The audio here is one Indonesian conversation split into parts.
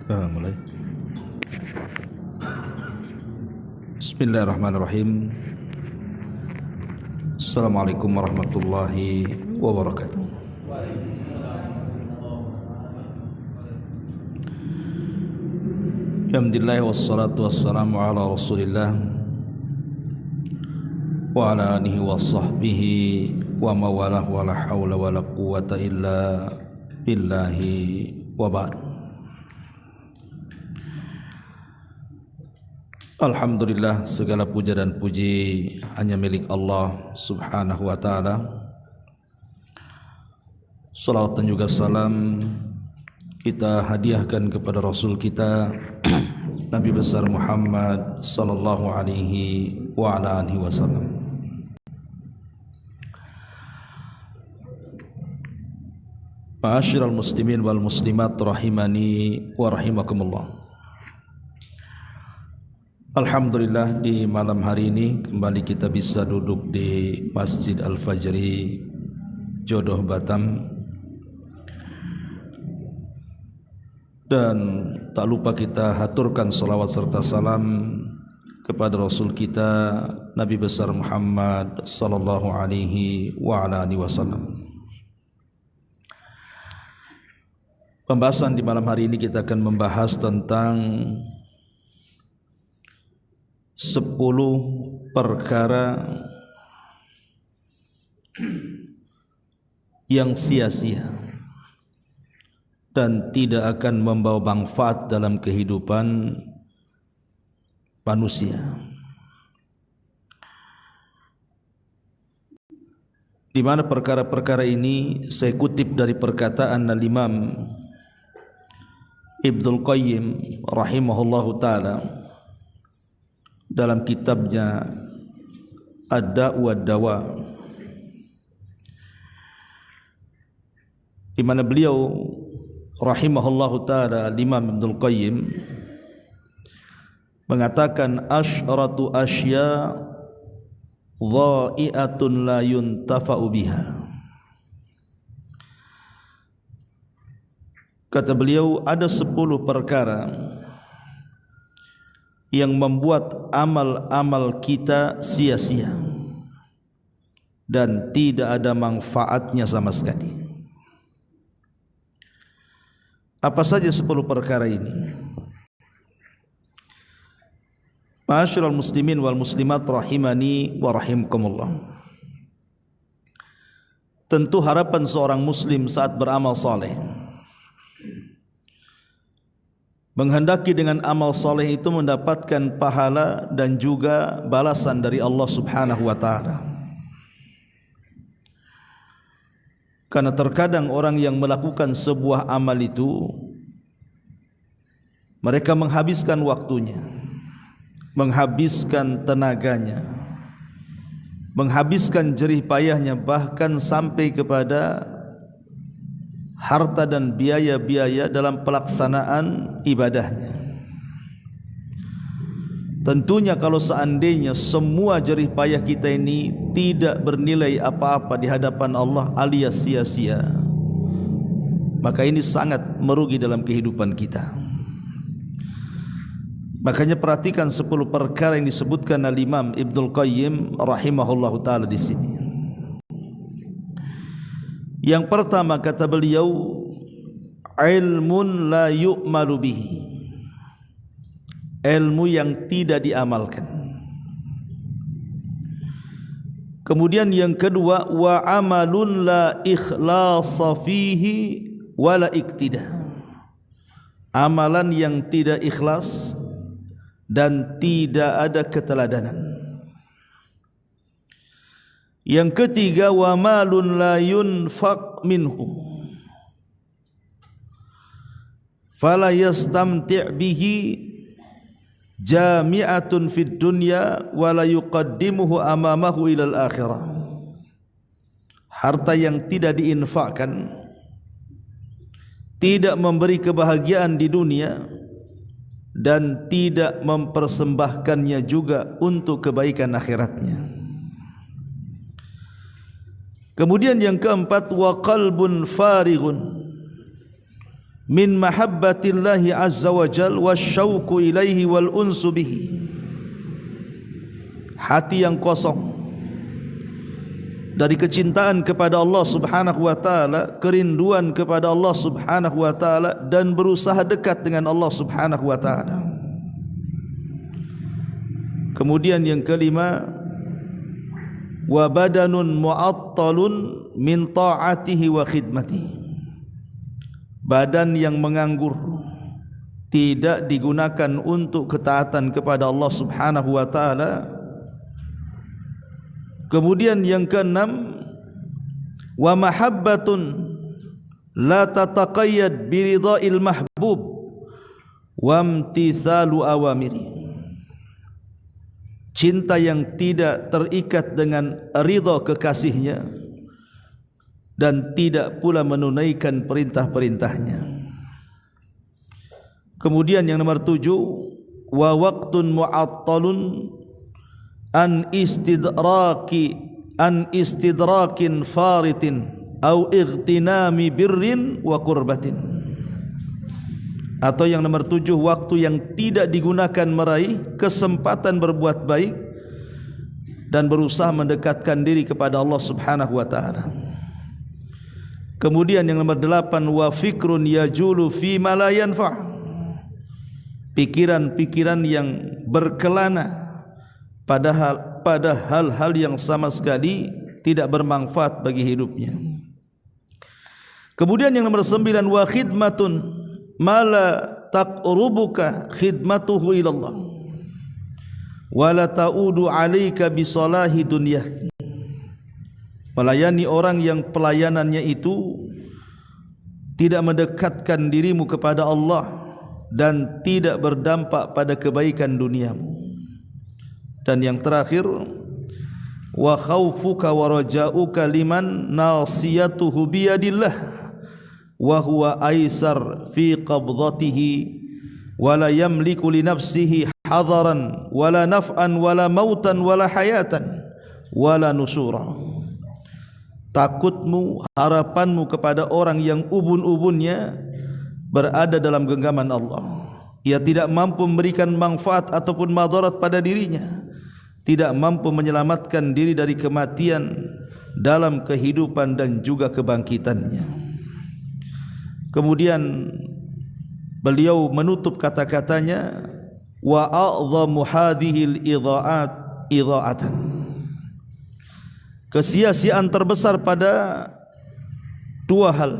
Mulai. Bismillahirrahmanirrahim. Assalamualaikum warahmatullahi wabarakatuh. Alhamdulillah wassalatu wassalamu ala Rasulillah wa ala alihi wa sahbihi wa mawalah wa la hawla wa la quwwata illa billahi wa ba'du. Alhamdulillah, segala puja dan puji hanya milik Allah subhanahu wa ta'ala. Salawat dan juga salam kita hadiahkan kepada Rasul kita Nabi besar Muhammad sallallahu alaihi wa ala alihi wasallam. Ma'asyiral muslimin wal muslimat rahimani wa rahimakumullah. Alhamdulillah, di malam hari ini kembali kita bisa duduk di Masjid Al-Fajri Jodoh Batam, dan tak lupa kita haturkan salawat serta salam kepada Rasul kita Nabi besar Muhammad sallallahu alaihi wa ala alihi wasallam. Pembahasan di malam hari ini kita akan membahas tentang 10 perkara yang sia-sia dan tidak akan membawa manfaat dalam kehidupan manusia. Di mana perkara-perkara ini saya kutip dari perkataan Al-Imam Ibnul Qayyim rahimahullahu ta'ala dalam kitabnya Ad-Da'u wad-Dawa, di mana beliau rahimahullahu ta'ala Imam Ibnul Qayyim mengatakan asyratu asya dha'i'atun la yuntafa'u biha. Kata beliau, ada 10 perkara yang membuat amal-amal kita sia-sia dan tidak ada manfaatnya sama sekali. Apa saja 10 perkara ini? Ma'asyiral muslimin wal muslimat rahimani wa rahimkumullah. Tentu harapan seorang muslim saat beramal saleh, menghendaki dengan amal soleh itu mendapatkan pahala dan juga balasan dari Allah subhanahu wa ta'ala. Karena terkadang orang yang melakukan sebuah amal itu, mereka menghabiskan waktunya, menghabiskan tenaganya, menghabiskan jerih payahnya, bahkan sampai kepada harta dan biaya-biaya dalam pelaksanaan ibadahnya. Tentunya kalau seandainya semua jerih payah kita ini tidak bernilai apa-apa di hadapan Allah alias sia-sia, maka ini sangat merugi dalam kehidupan kita. Makanya perhatikan 10 perkara yang disebutkan oleh Imam Ibnul Qayyim rahimahullahu ta'ala di sini. Yang pertama kata beliau, ilmun la yu'malu bihi, ilmu yang tidak diamalkan. Kemudian yang kedua, wa amalun la ikhlasa fihi wala iktida. Amalan yang tidak ikhlas dan tidak ada keteladanan. Yang ketiga, wa malun la yunfaq minhu fala yastamti' bihi jami'atun fid dunya wa la yuqaddimuhu amamahu ilal akhirah. Harta yang tidak diinfakkan, tidak memberi kebahagiaan di dunia dan tidak mempersembahkannya juga untuk kebaikan akhiratnya. Kemudian yang keempat, wa qalbun farighun min mahabbatillahi azza wa jal wasyauqu ilaihi wal unsu bihi. Hati yang kosong dari kecintaan kepada Allah subhanahu wa ta'ala, kerinduan kepada Allah subhanahu wa ta'ala, dan berusaha dekat dengan Allah subhanahu wa ta'ala. Kemudian yang kelima, wa badanun mu'attalun min ta'atihi wa khidmatihi. Badan yang menganggur, tidak digunakan untuk ketaatan kepada Allah subhanahu wa ta'ala. Kemudian yang keenam, wa mahabbatun la tataqayyad biridha'il mahbub wa imtithalu awamiri. Cinta yang tidak terikat dengan ridha kekasihnya dan tidak pula menunaikan perintah-perintahnya. Kemudian yang nomor 7, wa waqtun mu'attalun an istidrakin faritin au ightinami birrin wa qurbatin. Atau yang nomor 7, waktu yang tidak digunakan meraih kesempatan berbuat baik dan berusaha mendekatkan diri kepada Allah subhanahu wa ta'ala. Kemudian yang nomor 8, wa fikrun yajulu fi ma la yanfa'. Pikiran-pikiran yang berkelana pada hal-hal yang sama sekali tidak bermanfaat bagi hidupnya. Kemudian yang nomor 9, wa khidmatun ma la taqrubuka khidmatuhu ilallah wa la ta'udu 'alaika bi salahi dunyah. Melayani orang yang pelayanannya itu tidak mendekatkan dirimu kepada Allah dan tidak berdampak pada kebaikan duniamu. Dan yang terakhir, wa khaufuka wa raja'uka liman nasiyatuhu biyadillah wa huwa aisar fi qabdatihi wa la yamliku li nafsihi hadaran wala naf'an wala mautan wala hayatan wala nusura. Takutmu, harapanmu kepada orang yang ubun-ubunnya berada dalam genggaman Allah. Ia tidak mampu memberikan manfaat ataupun madarat pada dirinya, tidak mampu menyelamatkan diri dari kematian dalam kehidupan dan juga kebangkitannya. Kemudian beliau menutup kata-katanya, wa a'dhamu hadhil idha'atan. Kesia-siaan terbesar pada dua hal.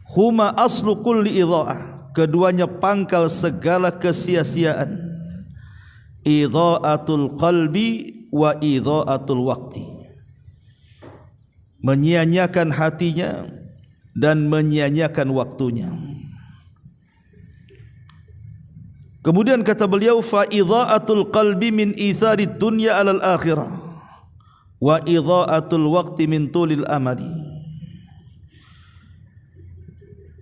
Huma aslu kulli idha'ah. Keduanya pangkal segala kesia-siaan. Idha'atul qalbi wa idha'atul waqti. Menyia-nyiakan hatinya dan menyia-nyiakan waktunya. Kemudian kata beliau, fa idha'atul qalbi min itharid dunya alal akhirah wa idha'atul waqti min tulil amali.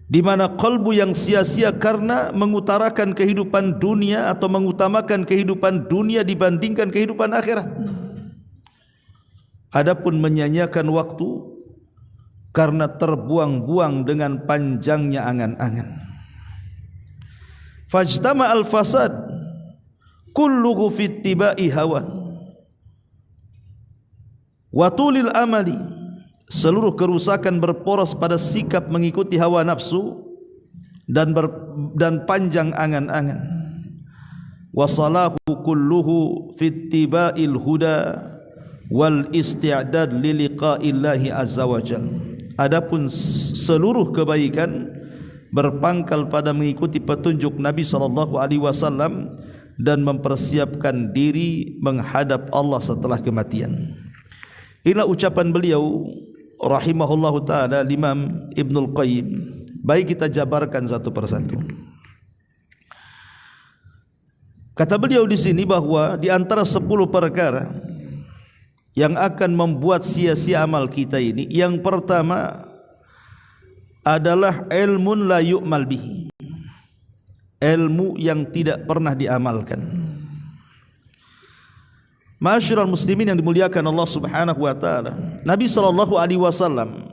Di mana qalbu yang sia-sia karena mengutarakan kehidupan dunia atau mengutamakan kehidupan dunia dibandingkan kehidupan akhirat. Adapun menyanyiakan waktu karena terbuang-buang dengan panjangnya angan-angan. Fajtama al-fasad kulluhu fi ittiba'i hawan watulil amali. Seluruh kerusakan berporos pada sikap mengikuti hawa nafsu dan panjang angan-angan. Wasalahu kulluhu fi ittiba'il huda wal isti'dad li liqa'illahi azza wajalla. Adapun seluruh kebaikan berpangkal pada mengikuti petunjuk Nabi SAW dan mempersiapkan diri menghadap Allah setelah kematian. Inilah ucapan beliau rahimahullahu ta'ala, Imam Ibnul Qayyim. Baik, kita jabarkan satu persatu. Kata beliau di sini bahwa di antara 10 perkara yang akan membuat sia-sia amal kita ini, yang pertama adalah ilmun la yu'mal bihi, ilmu yang tidak pernah diamalkan. Ma'asyiral muslimin yang dimuliakan Allah Subhanahu wa taala, Nabi sallallahu alaihi wasallam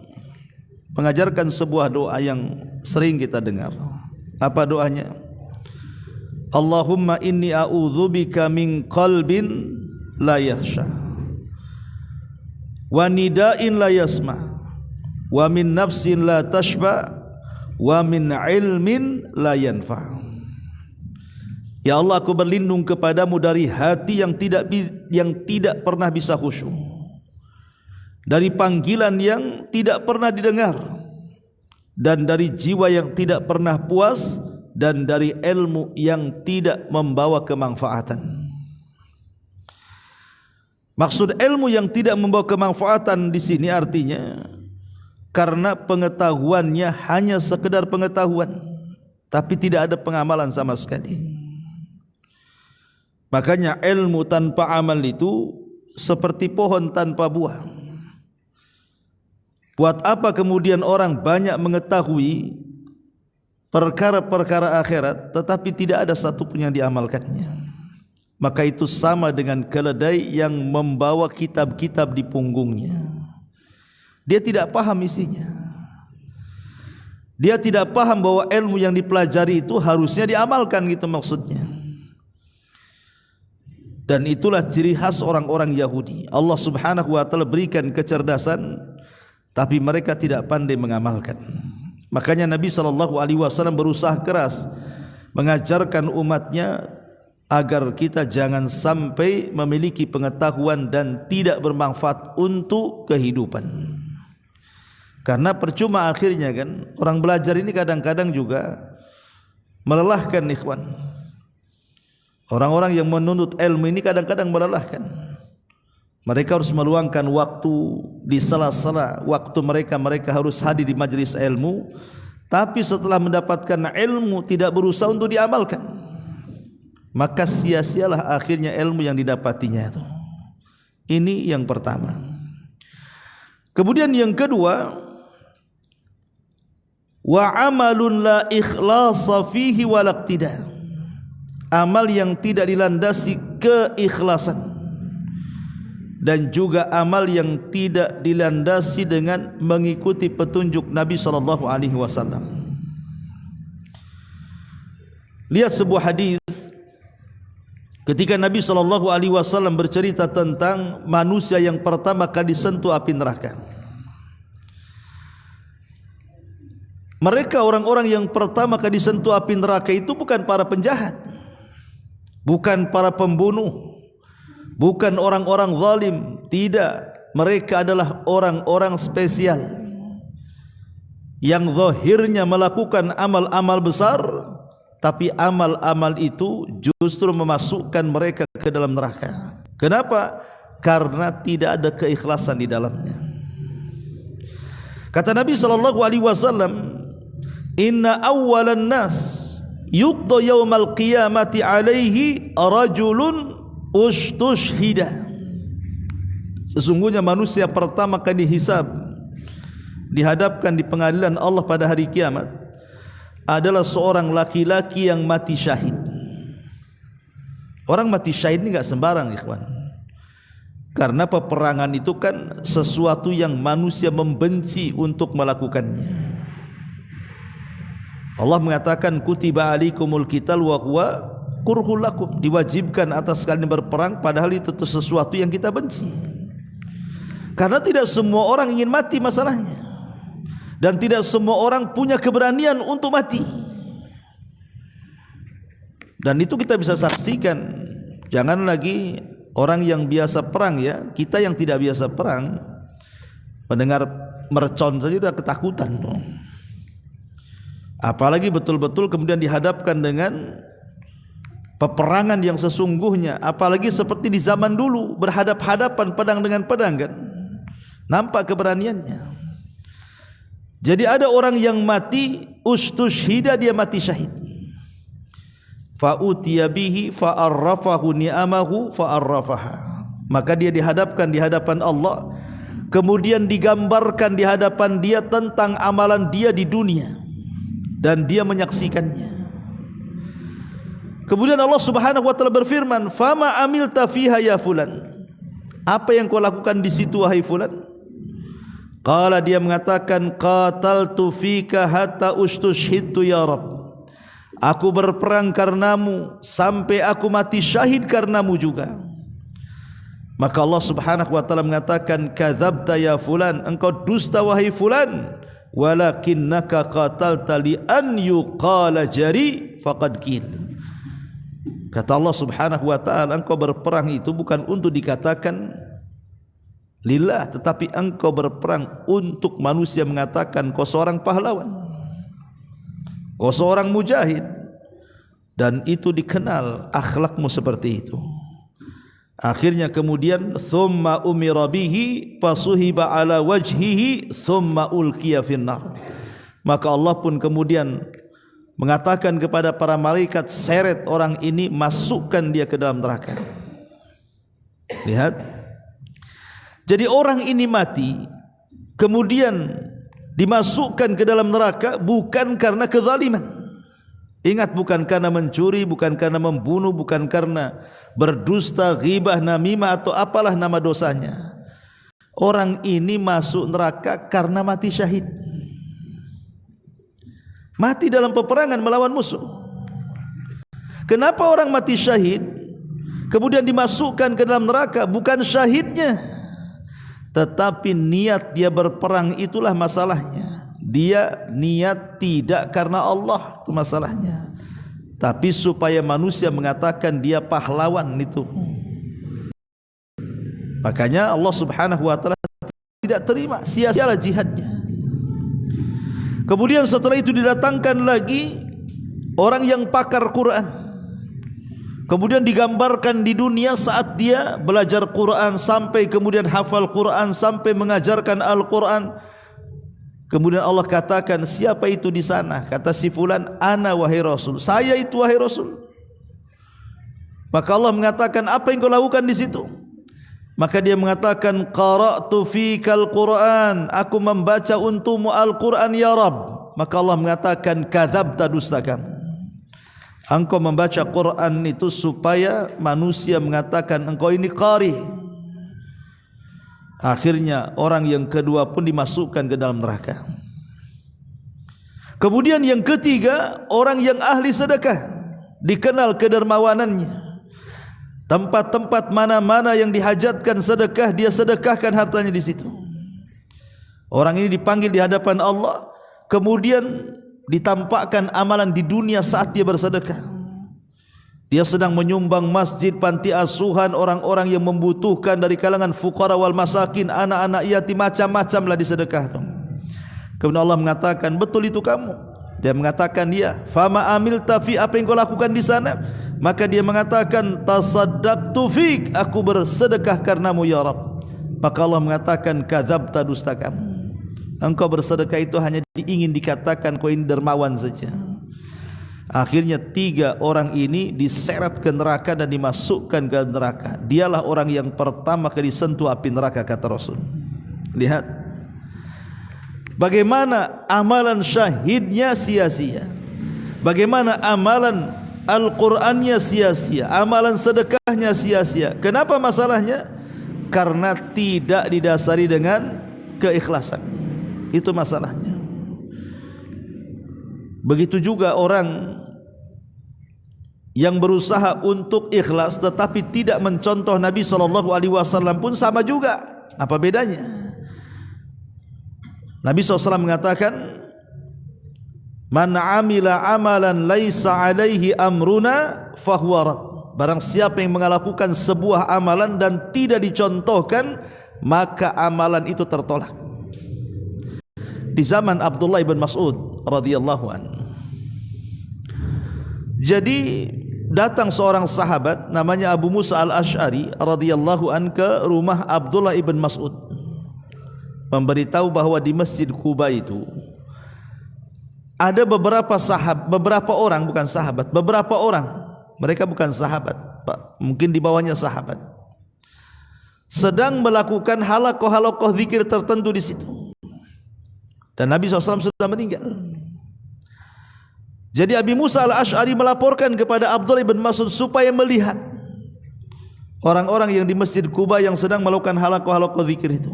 mengajarkan sebuah doa yang sering kita dengar. Apa doanya? Allahumma inni a'udzubika min qalbin la yakhsha, wa nida'in la yasma, wa min nafsin la tashba, wa min ilmin la yanfa. Ya Allah, aku berlindung kepadamu dari hati yang tidak pernah bisa khusyuk, dari panggilan yang tidak pernah didengar, dan dari jiwa yang tidak pernah puas, dan dari ilmu yang tidak membawa kemanfaatan. Maksud ilmu yang tidak membawa kemanfaatan di sini artinya karena pengetahuannya hanya sekedar pengetahuan, tapi tidak ada pengamalan sama sekali. Makanya ilmu tanpa amal itu seperti pohon tanpa buah. Buat apa kemudian orang banyak mengetahui perkara-perkara akhirat tetapi tidak ada satu pun yang diamalkannya? Maka itu sama dengan keledai yang membawa kitab-kitab di punggungnya. Dia tidak paham isinya. Dia tidak paham bahwa ilmu yang dipelajari itu harusnya diamalkan, gitu maksudnya. Dan itulah ciri khas orang-orang Yahudi. Allah Subhanahu wa taala berikan kecerdasan, tapi mereka tidak pandai mengamalkan. Makanya Nabi SAW berusaha keras mengajarkan umatnya agar kita jangan sampai memiliki pengetahuan dan tidak bermanfaat untuk kehidupan. Karena percuma akhirnya kan, orang belajar ini kadang-kadang juga melelahkan, ikhwan. Orang-orang yang menuntut ilmu ini kadang-kadang melelahkan. Mereka harus meluangkan waktu di sela-sela waktu mereka harus hadir di majelis ilmu, tapi setelah mendapatkan ilmu tidak berusaha untuk diamalkan. Maka sia-sialah akhirnya ilmu yang didapatinya itu. Ini yang pertama. Kemudian yang kedua, wa amalun la ikhlasa fihi wal iqtida, amal yang tidak dilandasi keikhlasan dan juga amal yang tidak dilandasi dengan mengikuti petunjuk Nabi sallallahu alaihi wasallam. Lihat sebuah hadis ketika Nabi SAW bercerita tentang manusia yang pertama kali disentuh api neraka. Mereka orang-orang yang pertama kali disentuh api neraka itu bukan para penjahat, bukan para pembunuh, bukan orang-orang zalim, tidak. Mereka adalah orang-orang spesial yang zahirnya melakukan amal-amal besar, tapi amal-amal itu justru memasukkan mereka ke dalam neraka. Kenapa? Karena tidak ada keikhlasan di dalamnya. Kata Nabi SAW, inna awwalan nas yuqda yawmal qiyamati alaihi rajulun ustushhida. Sesungguhnya manusia pertama kali dihisab, dihadapkan di pengadilan Allah pada hari kiamat adalah seorang laki-laki yang mati syahid. Orang mati syahid ini enggak sembarang, ikhwan. Karena peperangan itu kan sesuatu yang manusia membenci untuk melakukannya. Allah mengatakan kutiba alaikumul qital wa huwa kurhul lakum, diwajibkan atas kalian berperang padahal itu sesuatu yang kita benci. Karena tidak semua orang ingin mati masalahnya. Dan tidak semua orang punya keberanian untuk mati. Dan itu kita bisa saksikan. Jangan lagi Orang yang biasa perang ya, kita yang tidak biasa perang, mendengar mercon saja sudah ketakutan. Apalagi betul-betul kemudian dihadapkan dengan peperangan yang sesungguhnya, apalagi seperti di zaman dulu berhadap-hadapan pedang dengan pedang kan, nampak keberaniannya. Jadi ada orang yang mati ustushhida, dia mati syahid, fa'utiya bihi fa'arrafahu ni'amahu fa'arrafaha, maka dia dihadapkan di hadapan Allah, kemudian digambarkan di hadapan dia tentang amalan dia di dunia dan dia menyaksikannya. Kemudian Allah Subhanahu wa taala berfirman, "Fama amilta fiha ya fulan?" Apa yang kau lakukan di situ wahai fulan? Qala, dia mengatakan, "Qataltu fika hatta ustushhidtu ya Rabb." Aku berperang karenamu sampai aku mati syahid karenamu juga. Maka Allah Subhanahu wa taala mengatakan, "Kadzabta ya fulan," engkau dusta wahai fulan, "walakinnaka qatalta li an yuqala jari faqad qil." Kata Allah Subhanahu wa taala, engkau berperang itu bukan untuk dikatakan lillah, tetapi engkau berperang untuk manusia mengatakan kau seorang pahlawan, kau seorang mujahid, dan itu dikenal akhlakmu seperti itu. Akhirnya kemudian thumma umira bihi fasuhiba ala wajhihi thumma ulqiya finnar. Maka Allah pun kemudian mengatakan kepada para malaikat, seret orang ini, masukkan dia ke dalam neraka. Lihat, jadi orang ini mati kemudian dimasukkan ke dalam neraka bukan karena kezaliman. Ingat, bukan karena mencuri, bukan karena membunuh, bukan karena berdusta, ghibah, namimah atau apalah nama dosanya. Orang ini masuk neraka karena mati syahid, mati dalam peperangan melawan musuh. Kenapa orang mati syahid kemudian dimasukkan ke dalam neraka? Bukan syahidnya, tetapi niat dia berperang, itulah masalahnya. Dia niat tidak karena Allah, itu masalahnya, tapi supaya manusia mengatakan dia pahlawan itu. Makanya Allah Subhanahu wa taala tidak terima, sia-sialah jihadnya. Kemudian setelah itu didatangkan lagi orang yang pakar Quran, kemudian digambarkan di dunia saat dia belajar Quran sampai kemudian hafal Quran sampai mengajarkan Al-Quran. Kemudian Allah katakan, siapa itu di sana? Kata si fulan, ana wahai Rasul, saya itu wahai Rasul. Maka Allah mengatakan, apa yang kau lakukan di situ? Maka dia mengatakan, qara'tu fikal Quran, aku membaca untukmu Al-Quran ya Rabb. Maka Allah mengatakan, kadzabta, dusta kamu. Engkau membaca Quran itu supaya manusia mengatakan engkau ini qari. Akhirnya orang yang kedua pun dimasukkan ke dalam neraka. Kemudian yang ketiga, orang yang ahli sedekah, dikenal kedermawanannya. Tempat-tempat mana-mana yang dihajatkan sedekah, dia sedekahkan hartanya di situ. Orang ini dipanggil di hadapan Allah, kemudian ditampakkan amalan di dunia saat dia bersedekah. Dia sedang menyumbang masjid, panti asuhan, orang-orang yang membutuhkan dari kalangan fuqara wal masakin, anak-anak yatim, macam-macamlah disedekah. Kemudian Allah mengatakan, betul itu kamu? Dia mengatakan, ya. Fama amilta fi, apa yang kau lakukan di sana? Maka dia mengatakan, tasaddaqtu fik, aku bersedekah karenamu ya Rabb. Maka Allah mengatakan, kadzabta, dusta kamu. Engkau bersedekah itu hanya ingin dikatakan kau ini dermawan saja. Akhirnya tiga orang ini diseret ke neraka dan dimasukkan ke neraka. Dialah orang yang pertama kali disentuh api neraka, kata Rasul. Lihat bagaimana amalan syahidnya sia-sia, bagaimana amalan Al-Qur'annya sia-sia, amalan sedekahnya sia-sia. Kenapa masalahnya? Karena tidak didasari dengan keikhlasan. Itu masalahnya. Begitu juga orang yang berusaha untuk ikhlas tetapi tidak mencontoh Nabi SAW pun sama juga. Apa bedanya? Nabi SAW mengatakan, man amila amalan laisa alaihi amruna fahuwa rad. barang siapa yang melakukan sebuah amalan dan tidak dicontohkan, maka amalan itu tertolak. Di zaman Abdullah bin Mas'ud radhiyallahu anhu. Jadi datang seorang sahabat namanya Abu Musa al-Ash'ari radhiyallahu anhu ke rumah Abdullah bin Mas'ud, memberitahu bahwa di Masjid Quba itu ada beberapa orang, bukan sahabat, beberapa orang, mereka bukan sahabat, mungkin di bawahnya sahabat, sedang melakukan halakoh zikir tertentu di situ. Dan Nabi SAW sudah meninggal. Jadi Abi Musa al-Ash'ari melaporkan kepada Abdullah bin Mas'ud supaya melihat orang-orang yang di Masjid Quba yang sedang melakukan halakoh zikir itu.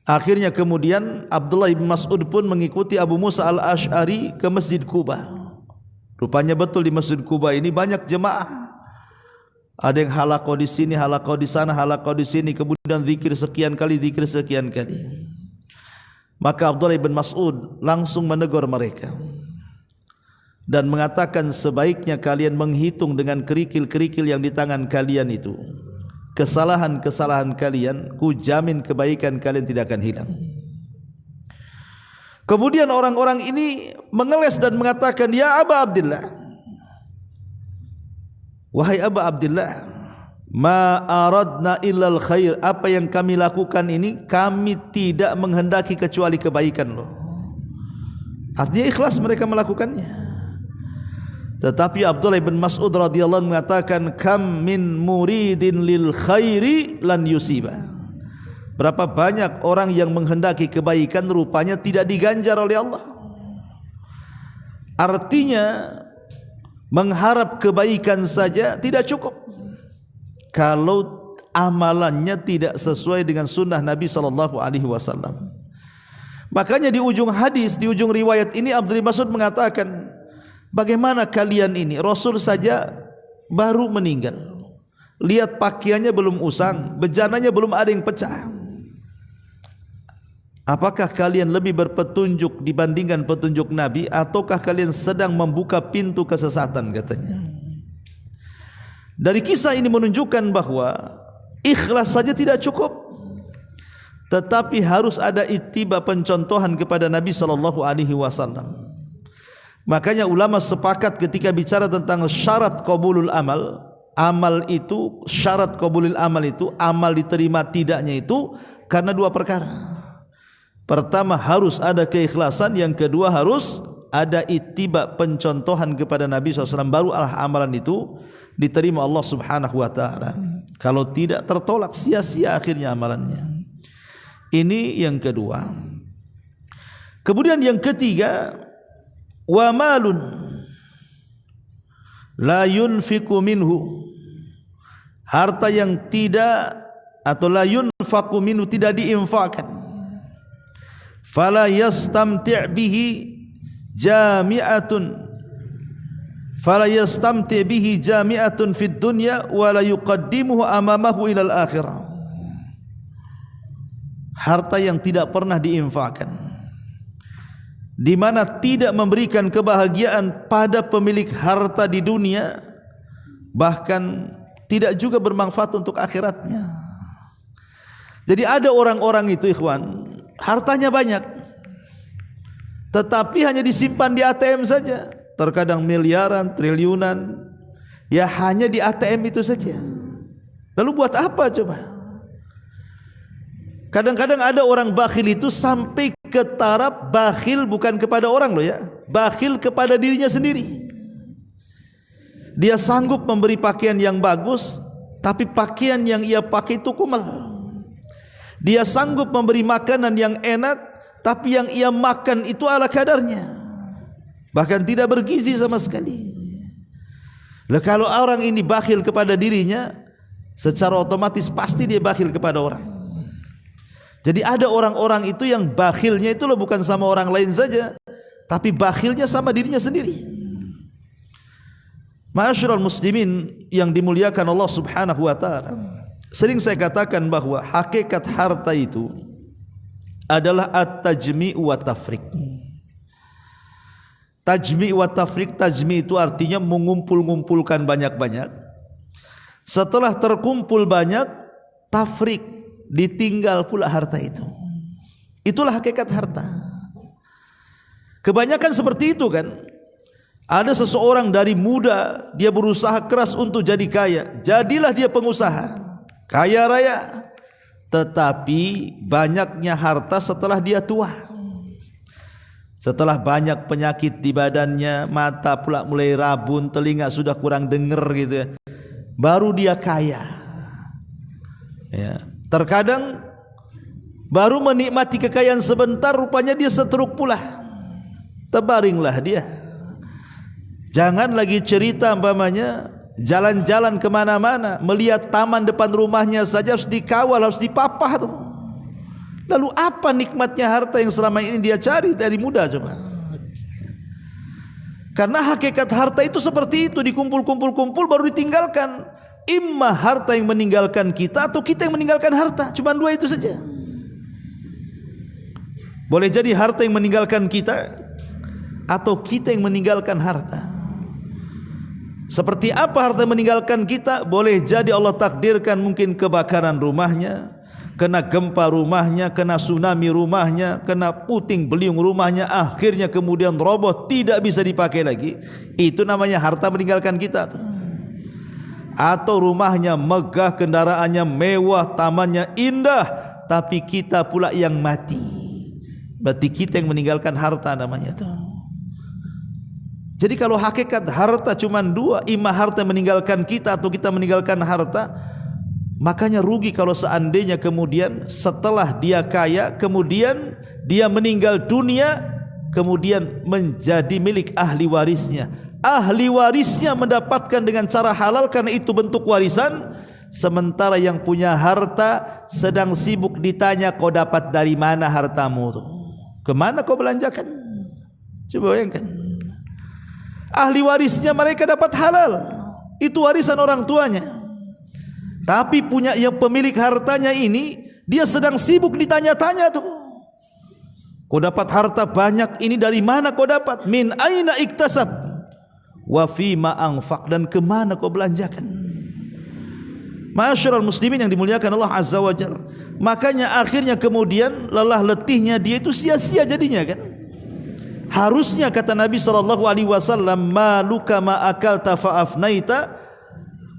Akhirnya kemudian Abdullah bin Mas'ud pun mengikuti Abu Musa al-Ash'ari ke Masjid Quba. Rupanya betul di Masjid Quba ini banyak jemaah. Ada yang halakoh di sini, halakoh di sana, halakoh di sini, kemudian zikir sekian kali, zikir sekian kali. Maka Abdullah bin Mas'ud langsung menegur mereka dan mengatakan, sebaiknya kalian menghitung dengan kerikil-kerikil yang di tangan kalian itu. Kesalahan-kesalahan kalian, ku jamin kebaikan kalian tidak akan hilang. Kemudian orang-orang ini mengeles dan mengatakan, ya Aba Abdillah, wahai Aba Abdillah, ma aradna illal khair, apa yang kami lakukan ini kami tidak menghendaki kecuali kebaikan loh. Artinya ikhlas mereka melakukannya. Tetapi Abdullah bin Mas'ud radhiyallahu anhu mengatakan, kam min muridin lil khairi lan yusiba, berapa banyak orang yang menghendaki kebaikan rupanya tidak diganjar oleh Allah. Artinya mengharap kebaikan saja tidak cukup kalau amalannya tidak sesuai dengan sunnah Nabi SAW. Makanya di ujung hadis, di ujung riwayat ini Abdullah bin Mas'ud mengatakan, bagaimana kalian ini, Rasul saja baru meninggal, lihat pakaiannya belum usang, bejananya belum ada yang pecah. Apakah kalian lebih berpetunjuk dibandingkan petunjuk Nabi, ataukah kalian sedang membuka pintu kesesatan, katanya. Dari kisah ini menunjukkan bahwa ikhlas saja tidak cukup, tetapi harus ada ittiba, pencontohan kepada Nabi SAW. Makanya ulama sepakat ketika bicara tentang syarat qabulul amal, amal itu, syarat qabulul amal itu, amal diterima tidaknya itu karena dua perkara. Pertama harus ada keikhlasan, yang kedua harus ada ittiba, pencontohan kepada Nabi SAW, baru amalan itu diterima Allah Subhanahu wa ta'ala. Kalau tidak, tertolak, sia-sia akhirnya amalannya. Ini yang kedua. Kemudian yang ketiga, wa malun la yunfiqu minhu, harta yang tidak, atau la yunfaqu minhu, tidak diinfakkan. Fala yastamti' bihi jami'atun, fala yastamti' bihi jami'atun fid dunya wa la yuqaddimuhu amamahu ilal akhirah. Harta yang tidak pernah diinfakkan, di mana tidak memberikan kebahagiaan pada pemilik harta di dunia, bahkan tidak juga bermanfaat untuk akhiratnya. Jadi ada orang-orang itu, ikhwan, hartanya banyak, tetapi hanya disimpan di ATM saja, terkadang miliaran, triliunan, ya hanya di ATM itu saja. Lalu buat apa coba? Kadang-kadang ada orang bakhil itu sampai ke taraf bakhil bukan kepada orang loh ya, bakhil kepada dirinya sendiri. Dia sanggup memberi pakaian yang bagus, tapi pakaian yang ia pakai itu kumal. Dia sanggup memberi makanan yang enak, tapi yang ia makan itu ala kadarnya, bahkan tidak bergizi sama sekali. Lah kalau orang ini bakhil kepada dirinya, secara otomatis pasti dia bakhil kepada orang. Jadi ada orang-orang itu yang bakhilnya itu loh bukan sama orang lain saja, tapi bakhilnya sama dirinya sendiri. Ma'asyiral muslimin yang dimuliakan Allah Subhanahu wa ta'ala, sering saya katakan bahwa hakikat harta itu adalah at-tajmi' wa tafriq. Tajmi' wa tafriq, tajmi' itu artinya mengumpul-ngumpulkan banyak-banyak. Setelah terkumpul banyak, tafriq, ditinggal pula harta itu. Itulah hakikat harta. Kebanyakan seperti itu kan. Ada seseorang dari muda, dia berusaha keras untuk jadi kaya. Jadilah dia pengusaha, kaya raya. Tetapi banyaknya harta setelah dia tua. Setelah banyak penyakit di badannya, mata pula mulai rabun, telinga sudah kurang dengar gitu ya, baru dia kaya. Ya. Terkadang baru menikmati kekayaan sebentar, rupanya dia setruk pula. Terbaringlah dia. Jangan lagi cerita umpamanya jalan-jalan kemana-mana, melihat taman depan rumahnya saja harus dikawal, harus dipapah tuh. Lalu apa nikmatnya harta yang selama ini dia cari dari muda coba? Karena hakikat harta itu seperti itu, dikumpul-kumpul-kumpul baru ditinggalkan. Imma harta yang meninggalkan kita atau kita yang meninggalkan harta. Cuma dua itu saja. Boleh jadi harta yang meninggalkan kita atau kita yang meninggalkan harta. Seperti apa harta yang meninggalkan kita? Boleh jadi Allah takdirkan mungkin kebakaran rumahnya, kena gempa rumahnya, kena tsunami rumahnya, kena puting beliung rumahnya, akhirnya kemudian roboh, tidak bisa dipakai lagi. Itu namanya harta meninggalkan kita tuh. Atau rumahnya megah, kendaraannya mewah, tamannya indah, tapi kita pula yang mati. Berarti kita yang meninggalkan harta namanya tuh. Jadi kalau hakikat harta cuma dua, imma harta meninggalkan kita atau kita meninggalkan harta. Makanya rugi kalau seandainya kemudian setelah dia kaya, kemudian dia meninggal dunia, kemudian menjadi milik ahli warisnya. Ahli warisnya mendapatkan dengan cara halal karena itu bentuk warisan. Sementara yang punya harta sedang sibuk ditanya, kau dapat dari mana hartamu itu? Kemana kau belanjakan? Coba bayangkan. Ahli warisnya mereka dapat halal, itu warisan orang tuanya. Tapi punya yang pemilik hartanya ini, dia sedang sibuk ditanya-tanya tuh. Kau dapat harta banyak ini dari mana kau dapat? Min aina iktasab wa fima anfaq, dan kemana kau belanjakan? Ma'asyiral muslimin yang dimuliakan Allah Azza wa Jalla. Makanya akhirnya kemudian lelah letihnya dia itu sia-sia jadinya kan. Harusnya kata Nabi SAW, maluka ma akalta fa afnaita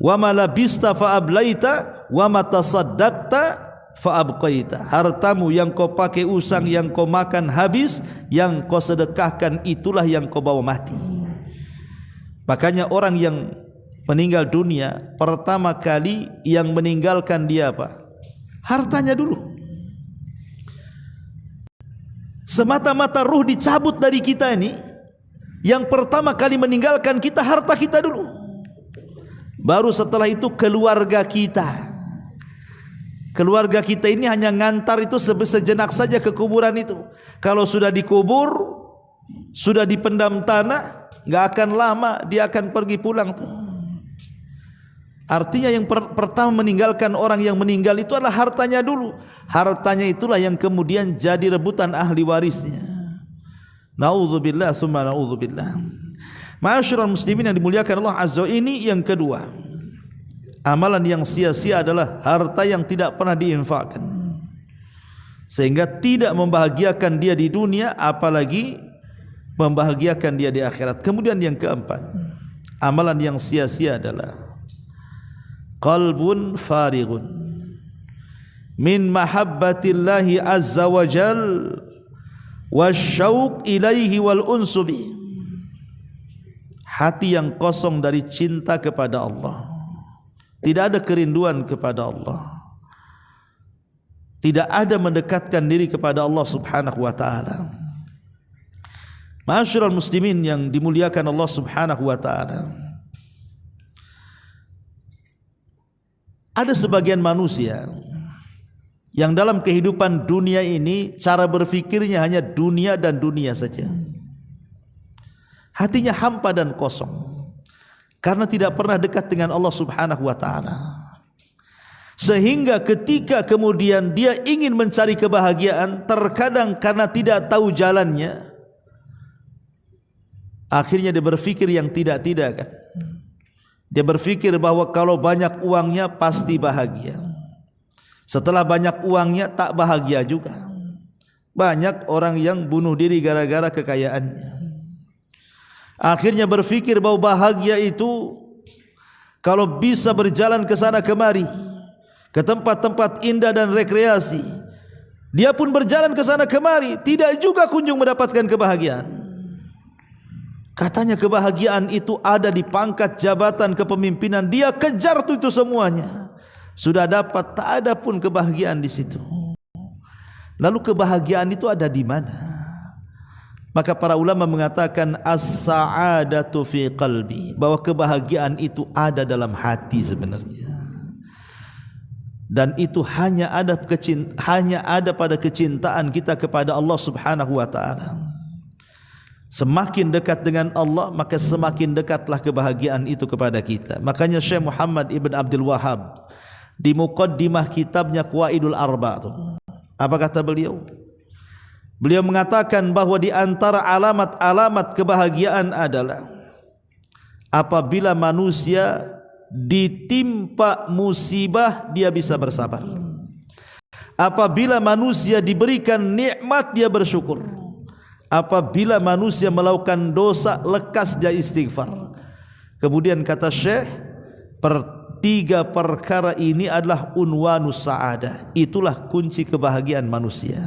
wa ma labista fa ablaita wa ma tasaddaqta fa abqaita. Hartamu yang kau pakai usang, yang kau makan habis, yang kau sedekahkan itulah yang kau bawa mati. Makanya orang yang meninggal dunia, pertama kali yang meninggalkan dia apa? Hartanya dulu. Semata-mata ruh dicabut dari kita ini, yang pertama kali meninggalkan kita harta kita dulu. Baru setelah itu keluarga kita. Keluarga kita ini hanya ngantar itu sejenak saja ke kuburan itu. Kalau sudah dikubur, sudah dipendam tanah, enggak akan lama dia akan pergi pulang tuh. Artinya yang pertama meninggalkan orang yang meninggal itu adalah hartanya dulu. Hartanya itulah yang kemudian jadi rebutan ahli warisnya. Na'udzubillah tsumma na'udzubillah. Ma'asyiral muslimin yang dimuliakan Allah Azza wa Jalla, ini yang kedua. Amalan yang sia-sia adalah harta yang tidak pernah diinfakkan, sehingga tidak membahagiakan dia di dunia, apalagi membahagiakan dia di akhirat. Kemudian yang keempat, amalan yang sia-sia adalah qalbun farighun min mahabbatillahi azza wa jal wasyauq ilaihi wal unsubi. Hati yang kosong dari cinta kepada Allah, tidak ada kerinduan kepada Allah, tidak ada mendekatkan diri kepada Allah subhanahu wa ta'ala. Ma'asyiral muslimin yang dimuliakan Allah subhanahu wa ta'ala, ada sebagian manusia yang dalam kehidupan dunia ini cara berfikirnya hanya dunia dan dunia saja. Hatinya hampa dan kosong karena tidak pernah dekat dengan Allah subhanahu wa ta'ala. Sehingga ketika kemudian dia ingin mencari kebahagiaan, terkadang karena tidak tahu jalannya, Akhirnya dia berfikir yang tidak-tidak kan. Dia berfikir bahwa kalau banyak uangnya pasti bahagia. Setelah banyak uangnya tak bahagia juga. Banyak orang yang bunuh diri gara-gara kekayaannya. Akhirnya berfikir bahwa bahagia itu kalau bisa berjalan ke sana kemari, ke tempat-tempat indah dan rekreasi. Dia pun berjalan ke sana kemari, tidak juga kunjung mendapatkan kebahagiaan. Katanya kebahagiaan itu ada di pangkat jabatan kepemimpinan. Dia kejar itu semuanya. Sudah dapat, tak ada pun kebahagiaan di situ. Lalu kebahagiaan itu ada di mana? Maka para ulama mengatakan as-sa'adatu fi qalbi, bahwa kebahagiaan itu ada dalam hati sebenarnya. Dan itu hanya ada pada kecintaan kita kepada Allah Subhanahu wa taala. Semakin dekat dengan Allah, maka semakin dekatlah kebahagiaan itu kepada kita. Makanya Syekh Muhammad Ibn Abdul Wahhab di muqaddimah kitabnya Qawaidul Arba' itu, apa kata beliau? Beliau mengatakan bahwa di antara alamat-alamat kebahagiaan adalah apabila manusia ditimpa musibah dia bisa bersabar. Apabila manusia diberikan nikmat dia bersyukur. Apabila manusia melakukan dosa lekas dia istighfar. Kemudian kata Syekh, tiga perkara ini adalah unwanus sa'adah. Itulah kunci kebahagiaan manusia.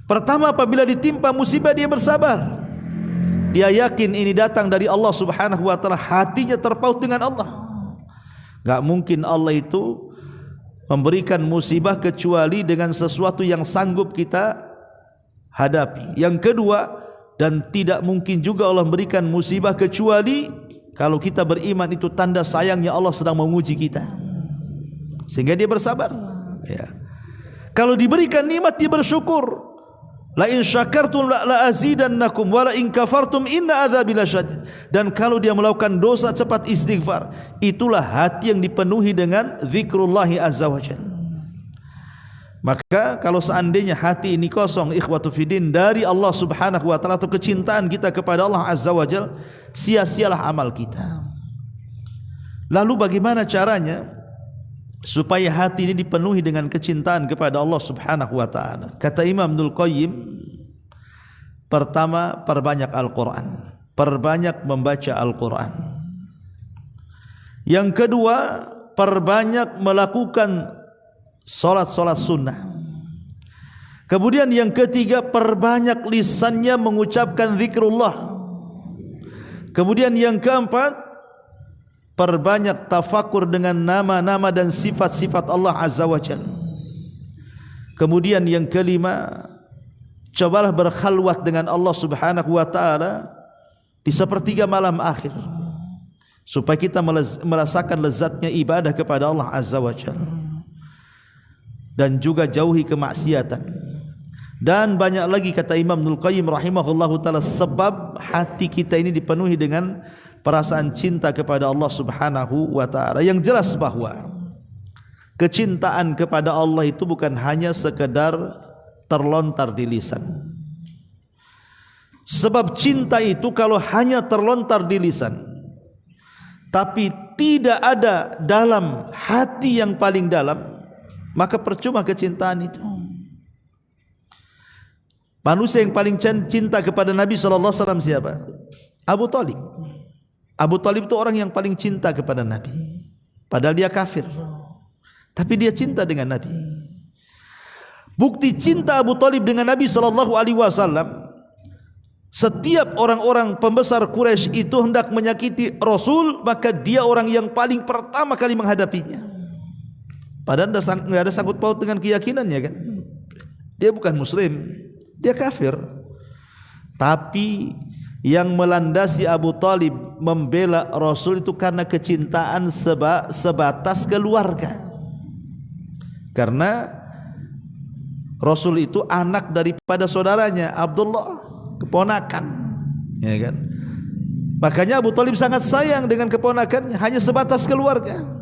Pertama, apabila ditimpa musibah dia bersabar. Dia yakin ini datang dari Allah Subhanahu wa taala, hatinya terpaut dengan Allah. Enggak mungkin Allah itu memberikan musibah kecuali dengan sesuatu yang sanggup kita hadapi. Yang kedua, dan tidak mungkin juga Allah memberikan musibah kecuali kalau kita beriman itu tanda sayangnya Allah sedang menguji kita, sehingga dia bersabar ya. Kalau diberikan nikmat dia bersyukur. La in syakartum la azidannakum wa la in kafartum inna adzabi lasyadid. Dan kalau dia melakukan dosa cepat istighfar. Itulah hati yang dipenuhi dengan zikrullah azza wajalla. Maka kalau seandainya hati ini kosong ikhwatu fiddin dari Allah Subhanahu wa taala atau kecintaan kita kepada Allah azza wajalla, sia-sialah amal kita. Lalu bagaimana caranya supaya hati ini dipenuhi dengan kecintaan kepada Allah Subhanahu wa taala? Kata Imam Ibnul Qayyim, pertama, perbanyak Al-Qur'an, perbanyak membaca Al-Qur'an. Yang kedua, perbanyak melakukan salat-salat sunnah. Kemudian yang ketiga, perbanyak lisannya mengucapkan zikrullah. Kemudian yang keempat, perbanyak tafakur dengan nama-nama dan sifat-sifat Allah Azza wa Jalla. Kemudian yang kelima, cobalah berkhalwat dengan Allah Subhanahu wa taala di sepertiga malam akhir, supaya kita merasakan lezatnya ibadah kepada Allah Azza wa Jalla. Dan juga jauhi kemaksiatan. Dan banyak lagi kata Imam Ibnul Qayyim rahimahullahu taala sebab hati kita ini dipenuhi dengan perasaan cinta kepada Allah Subhanahu wa taala. Yang jelas bahwa kecintaan kepada Allah itu bukan hanya sekedar terlontar di lisan. Sebab cinta itu kalau hanya terlontar di lisan tapi tidak ada dalam hati yang paling dalam, maka percuma kecintaan itu. Manusia yang paling cinta kepada Nabi sallallahu alaihi wasallam siapa? Abu Thalib. Abu Thalib itu orang yang paling cinta kepada Nabi, padahal dia kafir, tapi dia cinta dengan Nabi. Bukti cinta Abu Thalib dengan Nabi sallallahu alaihi wasallam, setiap orang-orang pembesar Quraisy itu hendak menyakiti Rasul, maka dia orang yang paling pertama kali menghadapinya. Padahal tidak ada sangkut paut dengan keyakinannya kan. Dia bukan muslim, dia kafir. Tapi yang melandasi Abu Thalib membela Rasul itu karena kecintaan sebatas keluarga. Karena Rasul itu anak daripada saudaranya Abdullah, keponakan, ya kan. Makanya Abu Thalib sangat sayang dengan keponakannya, hanya sebatas keluarga.